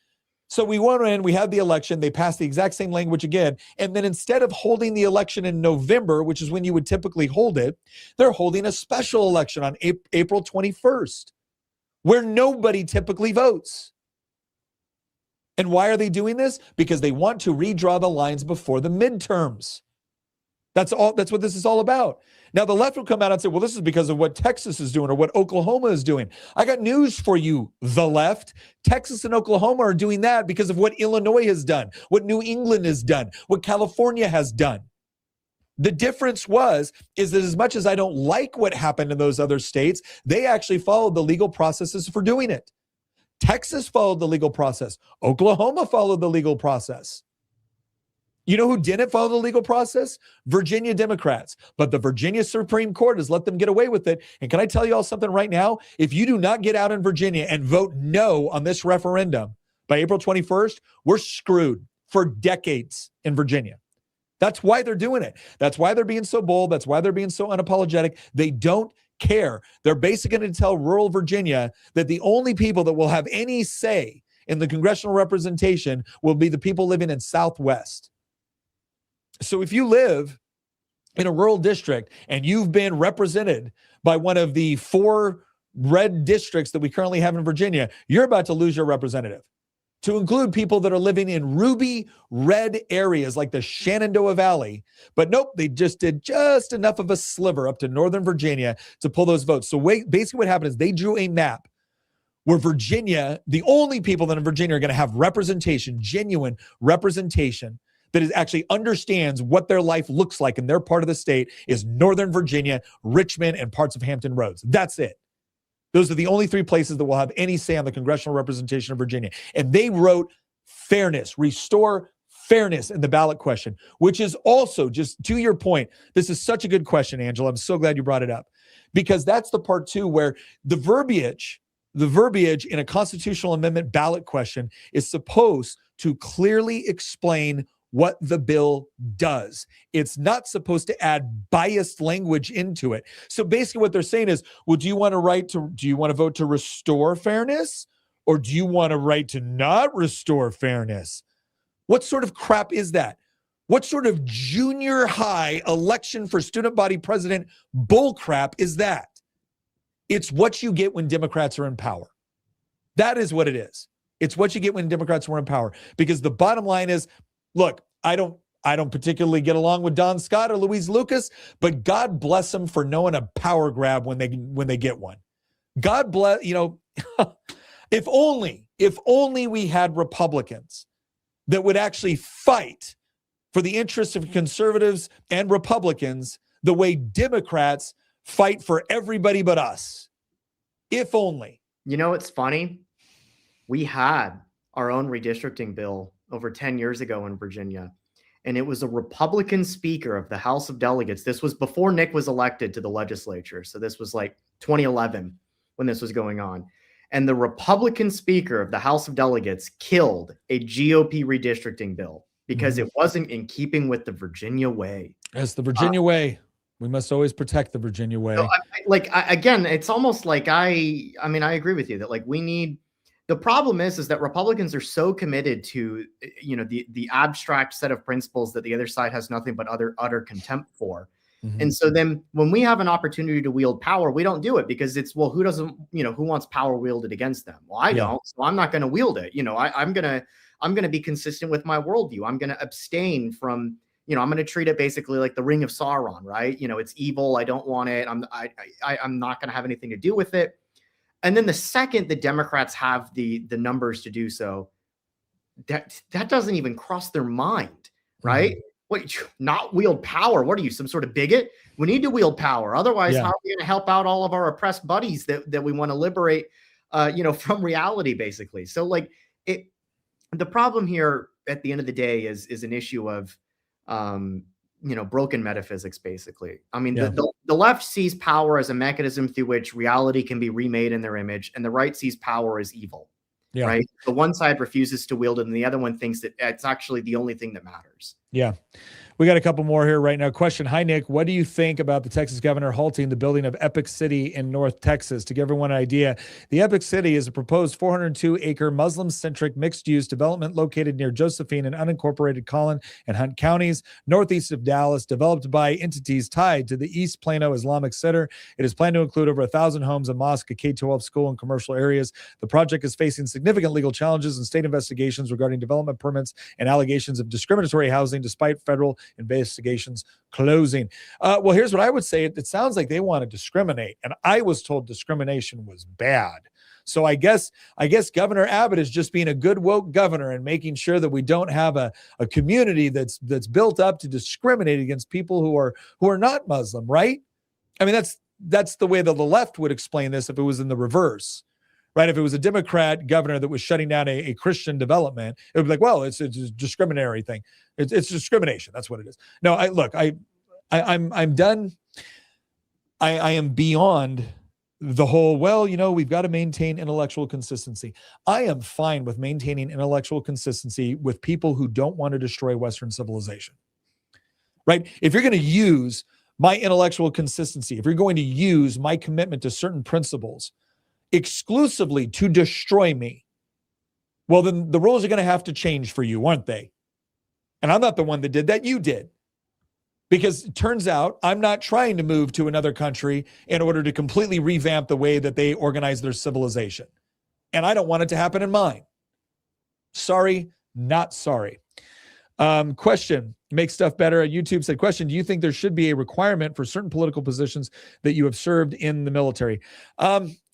So we went in, we had the election, they passed the exact same language again, and then instead of holding the election in November, which is when you would typically hold it, they're holding a special election on April 21st, where nobody typically votes. And why are they doing this? Because they want to redraw the lines before the midterms. That's what this is all about. Now, the left will come out and say, well, this is because of what Texas is doing or what Oklahoma is doing. I got news for you, the left. Texas and Oklahoma are doing that because of what Illinois has done, what New England has done, what California has done. The difference is that as much as I don't like what happened in those other states, they actually followed the legal processes for doing it. Texas followed the legal process. Oklahoma followed the legal process. You know who didn't follow the legal process? Virginia Democrats. But the Virginia Supreme Court has let them get away with it. And can I tell you all something right now? If you do not get out in Virginia and vote no on this referendum by April 21st, we're screwed for decades in Virginia. That's why they're doing it. That's why they're being so bold. That's why they're being so unapologetic. They don't care. They're basically going to tell rural Virginia that the only people that will have any say in the congressional representation will be the people living in Southwest. So if you live in a rural district and you've been represented by one of the 4 red districts that we currently have in Virginia, you're about to lose your representative. To include people that are living in ruby red areas like the Shenandoah Valley. But nope, they just did just enough of a sliver up to Northern Virginia to pull those votes. So basically what happened is they drew a map where Virginia, the only people that in Virginia are going to have representation, genuine representation, that is actually understands what their life looks like in their part of the state is Northern Virginia, Richmond, and parts of Hampton Roads. That's it. Those are the only 3 places that will have any say on the congressional representation of Virginia. And they wrote fairness, restore fairness in the ballot question, which is also, just to your point, this is such a good question, Angela. I'm so glad you brought it up. Because that's the part too where the verbiage in a constitutional amendment ballot question is supposed to clearly explain what the bill does. It's not supposed to add biased language into it. So basically what they're saying is, well, do you want to vote to restore fairness? Or do you want to write to not restore fairness? What sort of crap is that? What sort of junior high election for student body president bull crap is that? It's what you get when Democrats are in power. That is what it is. It's what you get when Democrats were in power. Because the bottom line is, look, I don't particularly get along with Don Scott or Louise Lucas, but God bless them for knowing a power grab when they get one. God bless, if only we had Republicans that would actually fight for the interests of conservatives and Republicans the way Democrats fight for everybody but us. If only. You know, it's funny. We had our own redistricting bill over 10 years ago in Virginia, and it was a Republican speaker of the House of Delegates. This was before Nick was elected to the legislature. So this was like 2011 when this was going on. And the Republican speaker of the House of Delegates killed a GOP redistricting bill because it wasn't in keeping with the Virginia way. That's the Virginia way. We must always protect the Virginia way. So again, it's almost like I mean, I agree with you that like we need. The problem is that Republicans are so committed to, you know, the abstract set of principles that the other side has nothing but utter contempt for. Mhm. And so then when we have an opportunity to wield power, we don't do it because it's, well, who doesn't, you know, who wants power wielded against them? Well, I don't, so I'm not going to wield it. You know, I'm going to be consistent with my worldview. I'm going to abstain from, you know, I'm going to treat it basically like the Ring of Sauron, right? You know, it's evil. I don't want it. I'm not going to have anything to do with it. And then the second the Democrats have the numbers to do so, that doesn't even cross their mind, right? Mm-hmm. What, not wield power? What are you, some sort of bigot? We need to wield power. Otherwise, how are we going to help out all of our oppressed buddies that we want to liberate, you know, from reality, basically? So like the problem here at the end of the day is an issue of, you know, broken metaphysics, basically. I mean, the left sees power as a mechanism through which reality can be remade in their image, and the right sees power as evil. Yeah. Right. The one side refuses to wield it, and the other one thinks that it's actually the only thing that matters. Yeah. We got a couple more here right now. Question. Hi, Nick. What do you think about the Texas governor halting the building of Epic City in North Texas? To give everyone an idea, the Epic City is a proposed 402-acre Muslim-centric mixed-use development located near Josephine and unincorporated Collin and Hunt counties, northeast of Dallas, developed by entities tied to the East Plano Islamic Center. It is planned to include over 1,000 homes, a mosque, a K-12 school, and commercial areas. The project is facing significant legal challenges and state investigations regarding development permits and allegations of discriminatory housing despite federal investigations closing. Well, here's what I would say. It sounds like they want to discriminate, and I was told discrimination was bad. So I guess Governor Abbott is just being a good woke governor and making sure that we don't have a community that's built up to discriminate against people who are not Muslim, right? I mean, that's the way that the left would explain this if it was in the reverse. Right? If it was a Democrat governor that was shutting down a Christian development, it would be like, well, it's a discriminatory thing. It's discrimination. That's what it is. No, I'm done. I am beyond the whole, well, you know, we've got to maintain intellectual consistency. I am fine with maintaining intellectual consistency with people who don't want to destroy Western civilization. Right? If you're going to use my intellectual consistency, if you're going to use my commitment to certain principles exclusively to destroy me, well, then the rules are going to have to change for you, aren't they? And I'm not the one that did that. You did. Because it turns out I'm not trying to move to another country in order to completely revamp the way that they organize their civilization. And I don't want it to happen in mine. Sorry, not sorry. Question, make stuff better. YouTube said, question, do you think there should be a requirement for certain political positions that you have served in the military?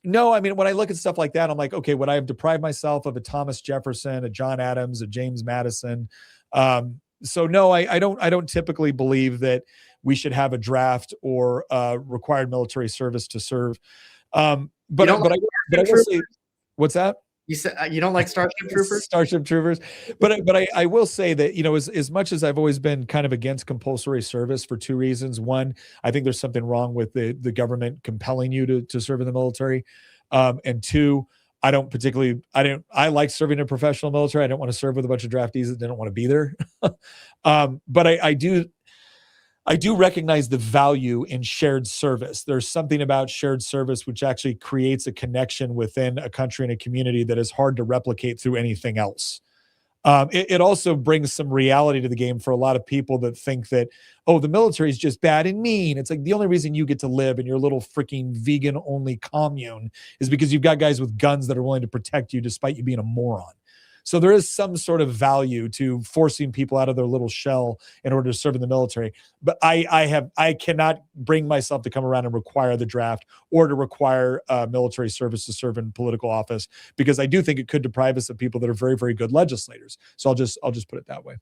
No, I mean, when I look at stuff like that, I'm like, okay, would I have deprived myself of a Thomas Jefferson, a John Adams, a James Madison? So no, I don't typically believe that we should have a draft or required military service to serve. But I will say, what's that? You said you don't like Starship Troopers? Starship Troopers. But I will say that, you know, as much as I've always been kind of against compulsory service for two reasons. One, I think there's something wrong with the government compelling you to serve in the military. And two, I like serving in a professional military. I don't want to serve with a bunch of draftees that didn't want to be there. But I do recognize the value in shared service. There's something about shared service which actually creates a connection within a country and a community that is hard to replicate through anything else. It also brings some reality to the game for a lot of people that think that, oh, the military is just bad and mean. It's like the only reason you get to live in your little freaking vegan-only commune is because you've got guys with guns that are willing to protect you despite you being a moron. So there is some sort of value to forcing people out of their little shell in order to serve in the military. But I cannot bring myself to come around and require the draft or to require military service to serve in political office, because I do think it could deprive us of people that are very, very good legislators. So I'll just put it that way.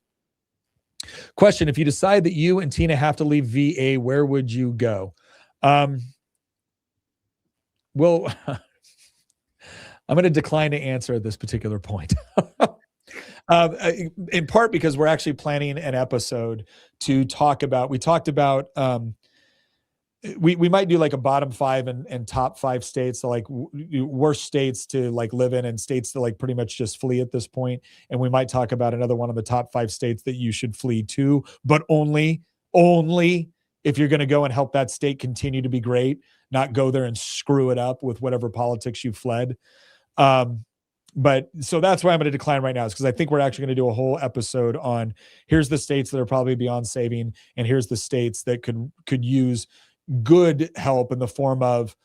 Question: if you decide that you and Tina have to leave VA, where would you go? Well, I'm going to decline to answer at this particular point. In part because we're actually planning an episode to talk about, we might do like a bottom 5 and top 5 states, so like worst states to like live in and states to like pretty much just flee at this point. And we might talk about another one of the top 5 states that you should flee to, but only if you're going to go and help that state continue to be great, not go there and screw it up with whatever politics you fled. But so that's why I'm going to decline right now, is because I think we're actually going to do a whole episode on here's the states that are probably beyond saving, and here's the states that could use good help in the form of,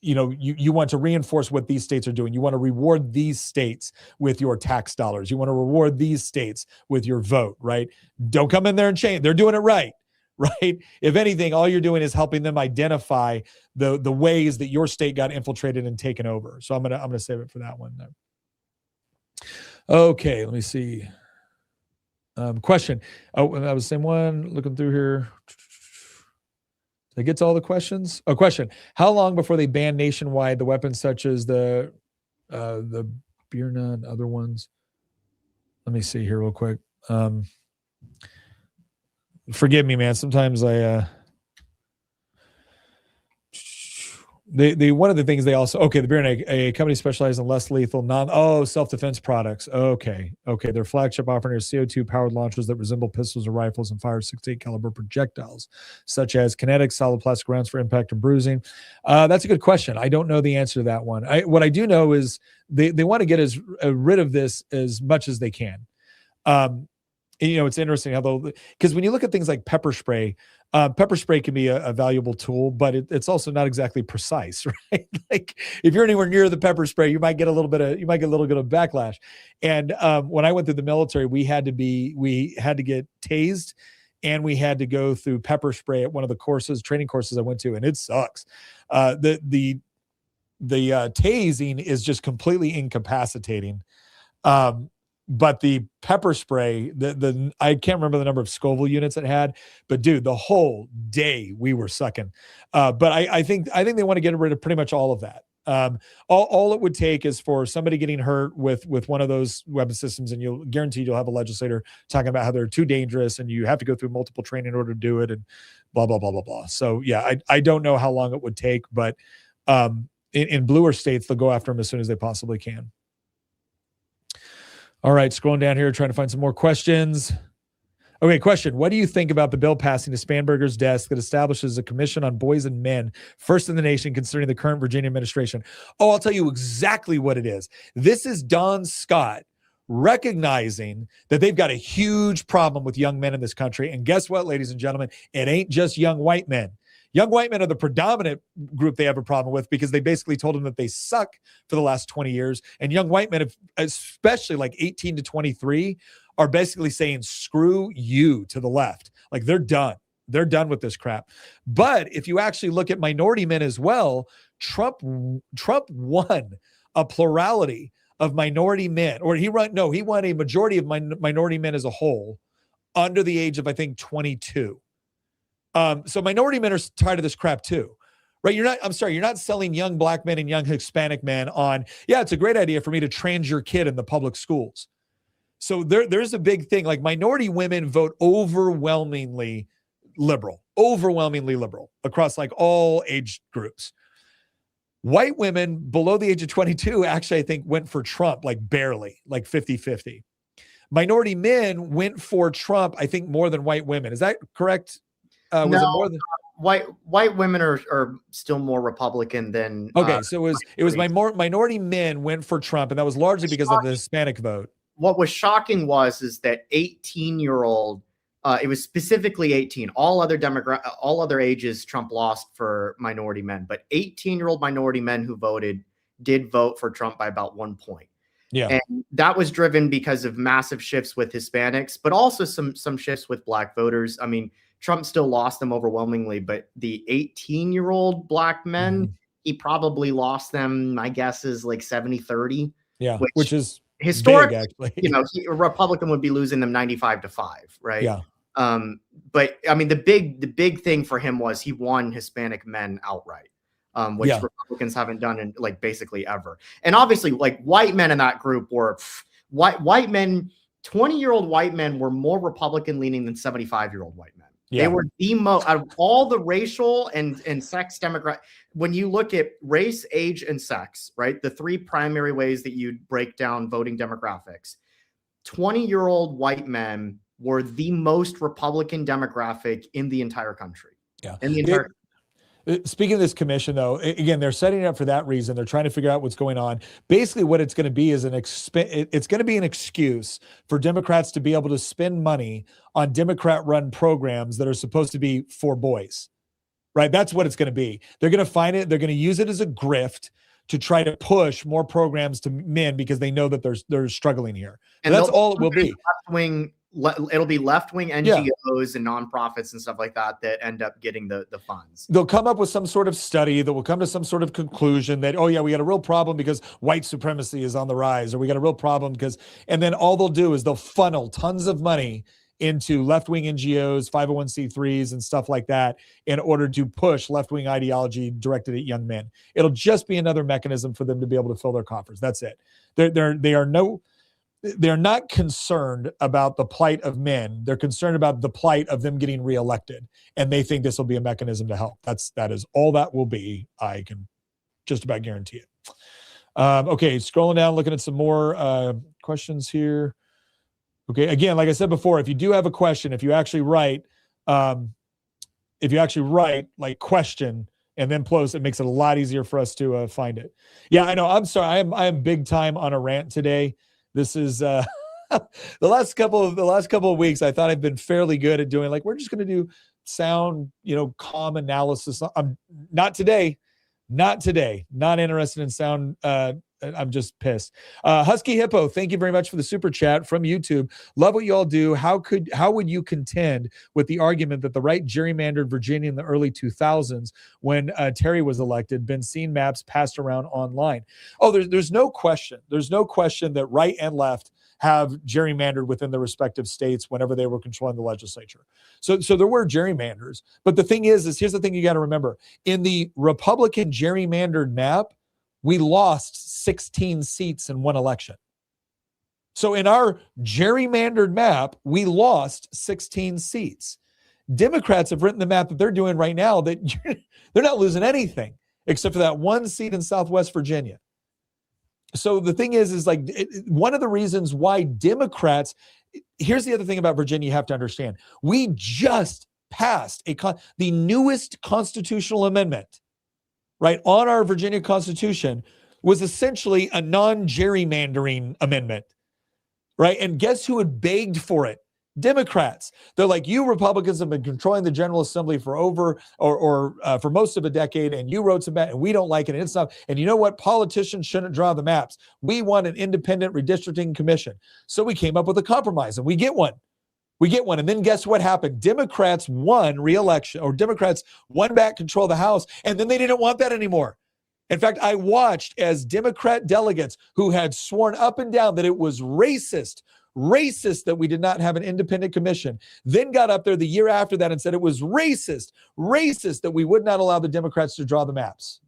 you want to reinforce what these states are doing. You want to reward these states with your tax dollars. You want to reward these states with your vote, right? Don't come in there and change. They're doing it right. Right. If anything, all you're doing is helping them identify the ways that your state got infiltrated and taken over. So I'm gonna save it for that one. Okay, let me see. Question. Oh, that was the same one. Looking through here. Did I get to all the questions? Oh, question. How long before they ban nationwide the weapons such as the Birna and other ones? Let me see here real quick. Forgive me, man. Sometimes they one of the things they also, the Birna, a company specialized in less lethal self-defense products. Okay. Their flagship offering is CO2 powered launchers that resemble pistols or rifles and fire 6.8 caliber projectiles, such as kinetic solid plastic rounds for impact and bruising. That's a good question. I don't know the answer to that one. What I do know is they want to get rid of this as much as they can. It's interesting because when you look at things like pepper spray can be a valuable tool, but it's also not exactly precise, right? Like if you're anywhere near the pepper spray, you might get a little bit of backlash. And when I went through the military, we had to get tased, and we had to go through pepper spray at one of the training courses I went to, and it sucks. The tasing is just completely incapacitating. But the pepper spray, I can't remember the number of Scoville units it had, but dude, the whole day we were sucking. But I think they want to get rid of pretty much all of that. All it would take is for somebody getting hurt with one of those weapon systems, and you'll have a legislator talking about how they're too dangerous and you have to go through multiple training in order to do it, and blah, blah, blah, blah, blah. So yeah, I don't know how long it would take, but in bluer states, they'll go after them as soon as they possibly can. All right, scrolling down here, trying to find some more questions. Okay, question. What do you think about the bill passing to Spanberger's desk that establishes a commission on boys and men, first in the nation, considering the current Virginia administration? Oh, I'll tell you exactly what it is. This is Don Scott recognizing that they've got a huge problem with young men in this country. And guess what, ladies and gentlemen? It ain't just young white men. Young white men are the predominant group they have a problem with, because they basically told them that they suck for the last 20 years. And young white men, especially like 18 to 23, are basically saying, screw you to the left. Like they're done. They're done with this crap. But if you actually look at minority men as well, Trump won a plurality of minority men, or he won a majority of minority men as a whole under the age of, I think, 22. So minority men are tired of this crap too, right? You're not selling young black men and young Hispanic men on, it's a great idea for me to trans your kid in the public schools. So there's a big thing. Like minority women vote overwhelmingly liberal across like all age groups. White women below the age of 22 actually, I think, went for Trump, like barely, like 50-50. Minority men went for Trump, I think, more than white women. Is that correct? Was it more than white women are still more Republican than so it was minority men went for Trump, and that was largely because of the Hispanic vote. What was shocking is that 18-year-old, it was specifically 18. All other ages Trump lost for minority men, but 18-year-old minority men who did vote for Trump by about 1 point. Yeah, and that was driven because of massive shifts with Hispanics, but also some shifts with black voters. I mean, Trump still lost them overwhelmingly, but the 18-year-old black men, he probably lost them, my guess is like 70-30. Yeah, which is historic, big, actually. A Republican would be losing them 95-5, right? Yeah. But I mean, the big thing for him was he won Hispanic men outright, which Republicans haven't done in like basically ever. And obviously, like white men in that group were white men. 20-year-old white men were more Republican leaning than 75-year-old white men. Yeah. They were the most out of all the racial and sex demographic. When you look at race, age, and sex, right? The three primary ways that you break down voting demographics. 20-year-old white men were the most Republican demographic in the entire country. Yeah. In the entire Speaking of this commission, though, again, they're setting it up for that reason. They're trying to figure out what's going on. Basically, what it's going to be is it's going to be an excuse for Democrats to be able to spend money on Democrat-run programs that are supposed to be for boys, right? That's what it's going to be. They're going to find it. They're going to use it as a grift to try to push more programs to men because they know that they're struggling here. And that's all it will be. It'll be left-wing NGOs and nonprofits and stuff like that that end up getting the funds. They'll come up with some sort of study that will come to some sort of conclusion that, oh yeah, we got a real problem because white supremacy is on the rise, or we got a real problem because, and then all they'll do is they'll funnel tons of money into left-wing NGOs, 501c3s and stuff like that in order to push left-wing ideology directed at young men. It'll just be another mechanism for them to be able to fill their coffers. That's it. They're not concerned about the plight of men. They're concerned about the plight of them getting reelected. And they think this will be a mechanism to help. That is all that will be. I can just about guarantee it. Okay, scrolling down, looking at some more questions here. Okay, again, like I said before, if you do have a question, if you actually write like question and then post, it makes it a lot easier for us to find it. Yeah, I know. I'm sorry. I am big time on a rant today. This is the last couple of weeks. I thought I've been fairly good at doing, like, we're just going to do sound, calm analysis. I'm not today. Not interested in sound. I'm just pissed. Husky Hippo, thank you very much for the super chat from YouTube. Love what you all do. How would you contend with the argument that the right gerrymandered Virginia in the early 2000s when Terry was elected, been seen maps passed around online? Oh, there's no question. There's no question that right and left have gerrymandered within the respective states whenever they were controlling the legislature. So there were gerrymanders. But the thing is here's the thing you got to remember. In the Republican gerrymandered map, we lost 16 seats in one election. So in our gerrymandered map, we lost 16 seats. Democrats have written the map that they're doing right now that they're not losing anything except for that one seat in Southwest Virginia. So the thing is like one of the reasons why Democrats, here's the other thing about Virginia you have to understand. We just passed the newest constitutional amendment, right, on our Virginia Constitution was essentially a non-gerrymandering amendment, right? And guess who had begged for it? Democrats. They're like, you Republicans have been controlling the General Assembly for for most of a decade, and you wrote some, and we don't like it, and it's not. And you know what? Politicians shouldn't draw the maps. We want an independent redistricting commission. So we came up with a compromise, and we get one. And then guess what happened? Democrats won re-election, or Democrats won back control of the House, and then they didn't want that anymore. In fact, I watched as Democrat delegates who had sworn up and down that it was racist that we did not have an independent commission, then got up there the year after that and said it was racist that we would not allow the Democrats to draw the maps.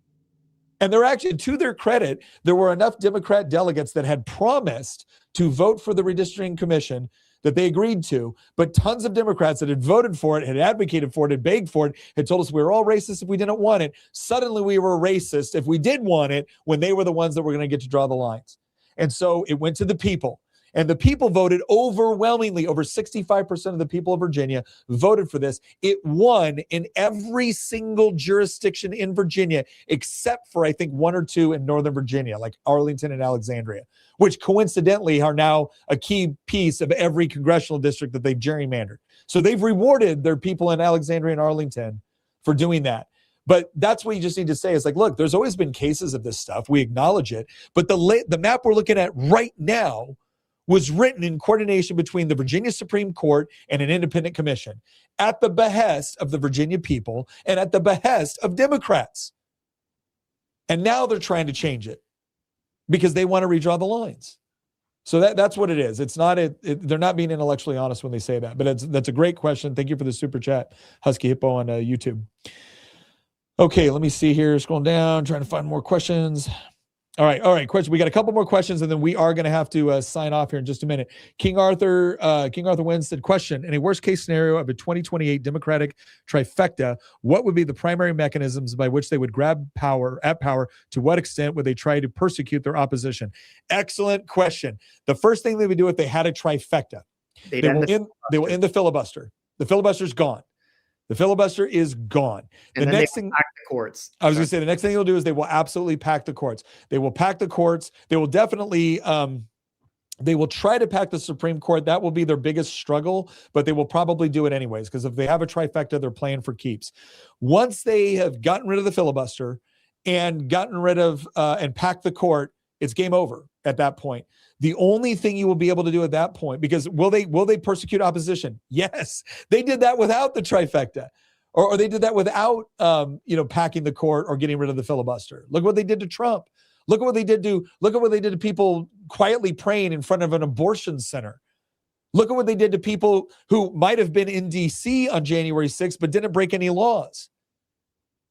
And they're actually, to their credit, there were enough Democrat delegates that had promised to vote for the redistricting commission that they agreed to, but tons of Democrats that had voted for it, had advocated for it, had begged for it, had told us we were all racist if we didn't want it. Suddenly we were racist if we did want it, when they were the ones that were going to get to draw the lines. And so it went to the people. And the people voted overwhelmingly. Over 65% of the people of Virginia voted for this. It won in every single jurisdiction in Virginia, except for, I think, one or two in Northern Virginia, like Arlington and Alexandria, which coincidentally are now a key piece of every congressional district that they've gerrymandered. So they've rewarded their people in Alexandria and Arlington for doing that. But that's what you just need to say is like, look, there's always been cases of this stuff. We acknowledge it. But the map we're looking at right now was written in coordination between the Virginia Supreme Court and an independent commission at the behest of the Virginia people and at the behest of Democrats. And now they're trying to change it because they want to redraw the lines. So that's what it is. It's not they're not being intellectually honest when they say that. But that's a great question. Thank you for the super chat, Husky Hippo on YouTube. Okay, let me see here. Scrolling down, trying to find more questions. All right. Question. We got a couple more questions, and then we are going to have to sign off here in just a minute. King Arthur Wynn said, question, in a worst case scenario of a 2028 Democratic trifecta, what would be the primary mechanisms by which they would grab power? To what extent would they try to persecute their opposition? Excellent question. The first thing they would do if they had a trifecta, They'd They end will the end. They will end the filibuster. The filibuster's gone. The filibuster is gone. and The then next they thing pack the courts. I was going to say, the next thing they'll do is they will absolutely pack the courts. They will pack the courts. They will definitely. They will try to pack the Supreme Court. That will be their biggest struggle, but they will probably do it anyways, because if they have a trifecta, they're playing for keeps. Once they have gotten rid of the filibuster and gotten rid of and packed the court, it's game over at that point. The only thing you will be able to do at that point, because will they persecute opposition? Yes, they did that without the trifecta, or they did that without packing the court or getting rid of the filibuster. Look what they did to Trump. Look at what they did to people quietly praying in front of an abortion center. Look at what they did to people who might have been in DC on January 6th, but didn't break any laws.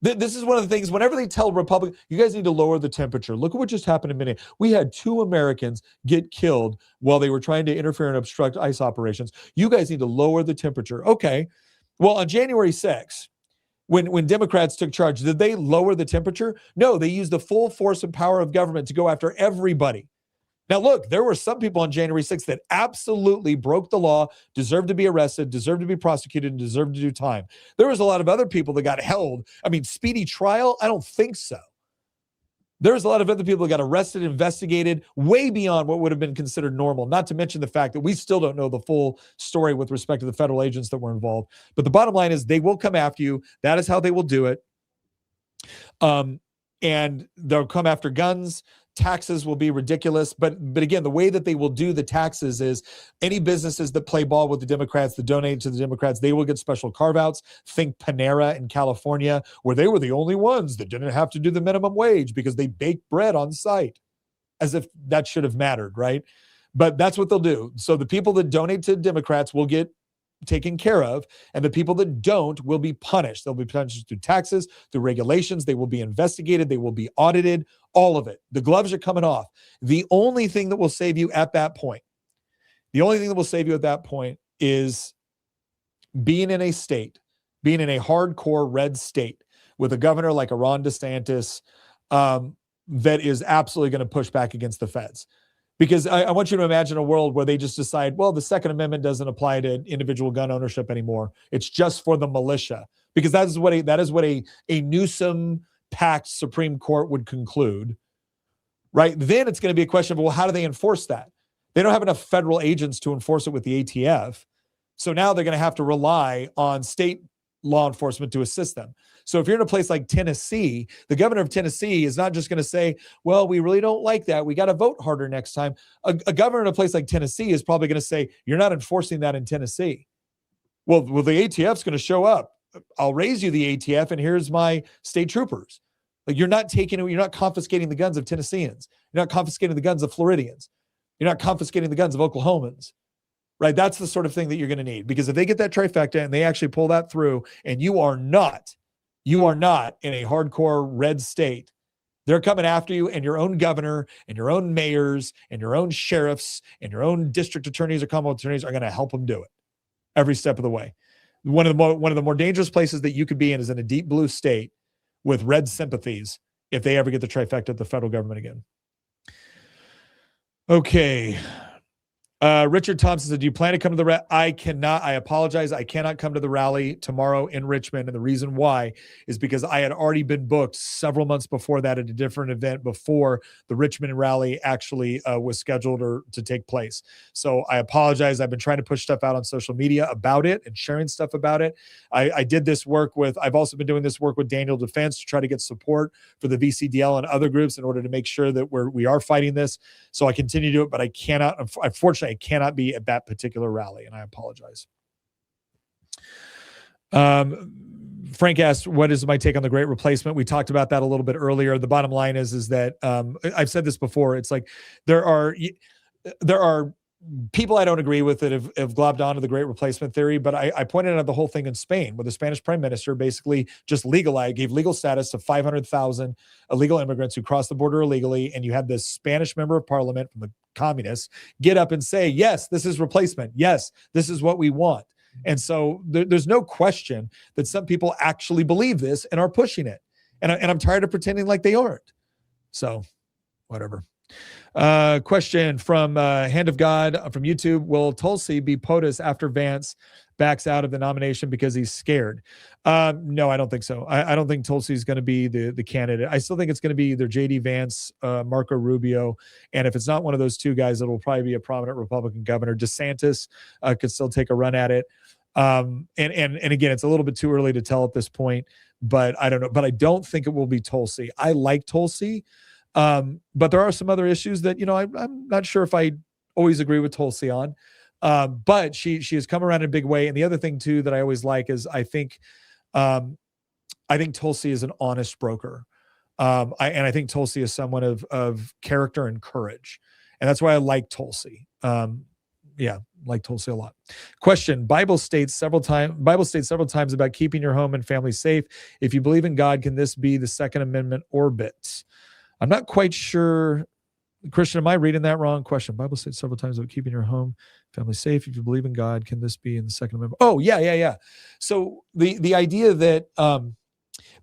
This is one of the things, whenever they tell Republicans, you guys need to lower the temperature. Look at what just happened in Minneapolis. We had 2 Americans get killed while they were trying to interfere and obstruct ICE operations. You guys need to lower the temperature. Okay. Well, on January 6th, when Democrats took charge, did they lower the temperature? No, they used the full force and power of government to go after everybody. Now, look, there were some people on January 6th that absolutely broke the law, deserved to be arrested, deserved to be prosecuted, and deserved to do time. There was a lot of other people that got held. I mean, speedy trial? I don't think so. There's a lot of other people that got arrested, investigated, way beyond what would have been considered normal, not to mention the fact that we still don't know the full story with respect to the federal agents that were involved. But the bottom line is they will come after you. That is how they will do it. And they'll come after guns. Taxes will be ridiculous. But again, the way that they will do the taxes is any businesses that play ball with the Democrats, that donate to the Democrats, they will get special carve-outs. Think Panera in California, where they were the only ones that didn't have to do the minimum wage because they baked bread on site, as if that should have mattered, right? But that's what they'll do. So the people that donate to Democrats will get taken care of, and the people that don't will be punished. They'll be punished through taxes, through regulations. They will be investigated. They will be audited, all of it. The gloves are coming off. The only thing that will save you at that point, is being in a state, being in a hardcore red state with a governor like a Ron DeSantis that is absolutely going to push back against the feds. Because I want you to imagine a world where they just decide, well, the Second Amendment doesn't apply to individual gun ownership anymore. It's just for the militia. Because that is what a Newsom-packed Supreme Court would conclude, right? Then it's going to be a question of, well, how do they enforce that? They don't have enough federal agents to enforce it with the ATF. So now they're going to have to rely on state law enforcement to assist them. So if you're in a place like Tennessee, the governor of Tennessee is not just going to say, well, we really don't like that. We got to vote harder next time. A governor in a place like Tennessee is probably going to say, you're not enforcing that in Tennessee. Well, the ATF's going to show up. I'll raise you the ATF, and here's my state troopers. Like, you're not confiscating the guns of Tennesseans. You're not confiscating the guns of Floridians. You're not confiscating the guns of Oklahomans. Right? That's the sort of thing that you're going to need, because if they get that trifecta and they actually pull that through, and you are not in a hardcore red state, they're coming after you, and your own governor and your own mayors and your own sheriffs and your own district attorneys or commonwealth attorneys are going to help them do it every step of the way. One of the more dangerous places that you could be in is in a deep blue state with red sympathies if they ever get the trifecta at the federal government again. Okay. Richard Thompson said, do you plan to come to the rally? I cannot. I apologize. I cannot come to the rally tomorrow in Richmond. And the reason why is because I had already been booked several months before that at a different event before the Richmond rally actually was scheduled to take place. So I apologize. I've been trying to push stuff out on social media about it and sharing stuff about it. I did this work I've also been doing this work with Daniel Defense to try to get support for the VCDL and other groups in order to make sure that we are fighting this. So I continue to do it, but I cannot, unfortunately, I cannot be at that particular rally, and I apologize. Frank asked, what is my take on the Great Replacement? We talked about that a little bit earlier. The bottom line is that I've said this before. It's like there are people I don't agree with that have globbed onto the Great Replacement theory, but I pointed out the whole thing in Spain, where the Spanish prime minister basically just gave legal status to 500,000 illegal immigrants who crossed the border illegally, and you had this Spanish member of parliament from the communists get up and say, yes, this is replacement. Yes, this is what we want. And so there's no question that some people actually believe this and are pushing it. And I'm tired of pretending like they aren't. So whatever. Question from Hand of God from YouTube. Will Tulsi be POTUS after Vance backs out of the nomination because he's scared? No, I don't think so. I don't think Tulsi's going to be the candidate. I still think it's going to be either J.D. Vance, Marco Rubio, and if it's not one of those two guys, it'll probably be a prominent Republican governor. DeSantis could still take a run at it. And again, it's a little bit too early to tell at this point, but I don't know. But I don't think it will be Tulsi. I like Tulsi. But there are some other issues that, I'm not sure if I always agree with Tulsi on. But she has come around in a big way. And the other thing too that I always like is I think Tulsi is an honest broker. I think Tulsi is someone of character and courage. And that's why I like Tulsi. Like Tulsi a lot. Question: Bible states several times about keeping your home and family safe. If you believe in God, can this be the Second Amendment orbit? I'm not quite sure. Christian, am I reading that wrong? Question: Bible states several times about keeping your home, family safe. If you believe in God, can this be in the Second Amendment? Oh, yeah. So the idea that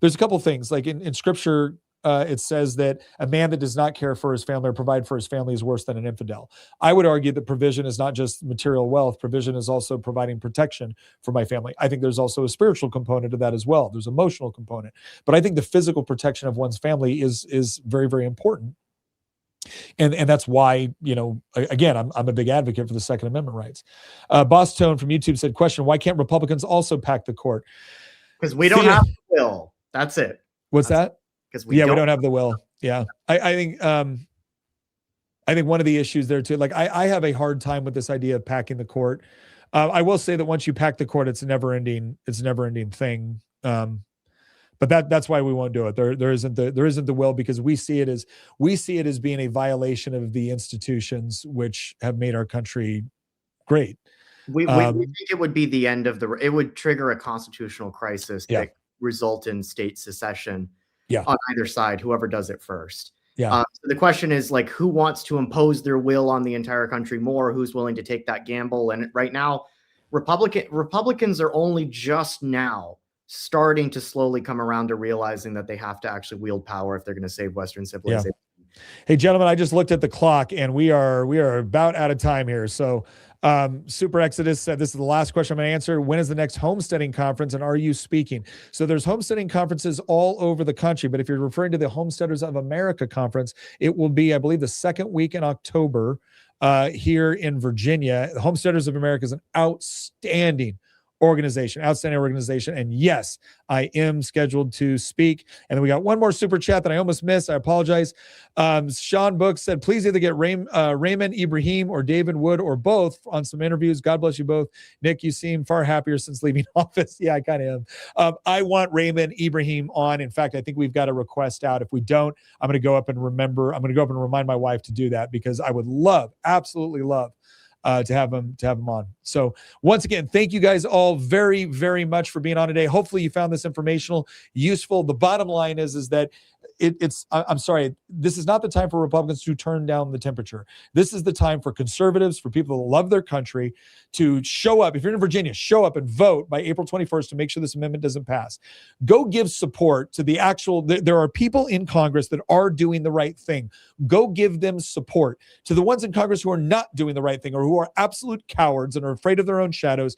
there's a couple of things. Like in Scripture, it says that a man that does not care for his family or provide for his family is worse than an infidel. I would argue that provision is not just material wealth. Provision is also providing protection for my family. I think there's also a spiritual component to that as well. There's emotional component. But I think the physical protection of one's family is very, very important. And that's why, again, I'm a big advocate for the Second Amendment rights. Boss Tone from YouTube said, question: why can't Republicans also pack the court? Because we don't have the will. That's it. What's that? Because we don't have the will. Yeah. I think one of the issues there too, like I have a hard time with this idea of packing the court. I will say that once you pack the court, it's a never ending thing. But that's why we won't do it. There isn't the will, because we see it as being a violation of the institutions which have made our country great. We think it would be the end of it would trigger a constitutional crisis that result in state secession on either side, whoever does it first. So the question is, like, who wants to impose their will on the entire country more? Who's willing to take that gamble? And right now, Republicans are only just now starting to slowly come around to realizing that they have to actually wield power if they're going to save Western civilization. Hey, gentlemen, I just looked at the clock and we are about out of time here. So Super Exodus said, this is the last question I'm going to answer. When is the next homesteading conference and are you speaking? So there's homesteading conferences all over the country, but if you're referring to the Homesteaders of America conference, it will be, I believe, the second week in October here in Virginia. The Homesteaders of America is an outstanding organization. And yes, I am scheduled to speak. And then we got one more super chat that I almost missed. I apologize. Sean Book said, please either get Raymond Ibrahim or David Wood or both on some interviews. God bless you both. Nick, you seem far happier since leaving office. Yeah, I kind of am. I want Raymond Ibrahim on. In fact, I think we've got a request out. If we don't, I'm going to go up and remind my wife to do that, because I would absolutely love to have him on. So once again, thank you guys all very, very much for being on today. Hopefully you found this informational, useful. The bottom line is that I'm sorry, this is not the time for Republicans to turn down the temperature. This is the time for conservatives, for people that love their country, to show up. If you're in Virginia, show up and vote by April 21st to make sure this amendment doesn't pass. Go give support to there are people in Congress that are doing the right thing. Go give them support. To the ones in Congress who are not doing the right thing or who are absolute cowards and are afraid of their own shadows,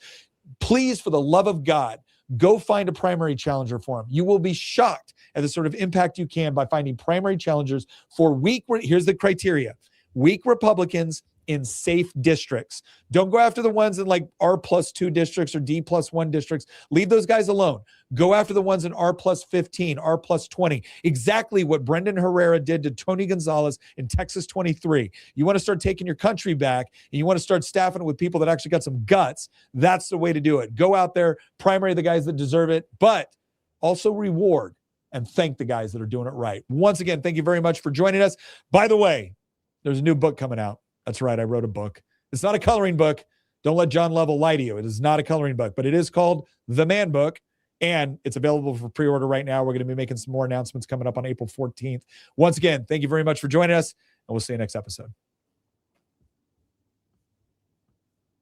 please, for the love of God, go find a primary challenger for them. You will be shocked at the sort of impact you can by finding primary challengers for here's the criteria: weak Republicans in safe districts. Don't go after the ones in like R+2 districts or D+1 districts. Leave those guys alone. Go after the ones in R+15, R+20. Exactly what Brendan Herrera did to Tony Gonzalez in Texas 23. You want to start taking your country back and you want to start staffing it with people that actually got some guts. That's the way to do it. Go out there, primary the guys that deserve it, but also reward and thank the guys that are doing it right. Once again, thank you very much for joining us. By the way, there's a new book coming out. That's right, I wrote a book. It's not a coloring book. Don't let John Lovell lie to you. It is not a coloring book, but it is called The Man Book, and it's available for pre-order right now. We're going to be making some more announcements coming up on April 14th. Once again, thank you very much for joining us, and we'll see you next episode.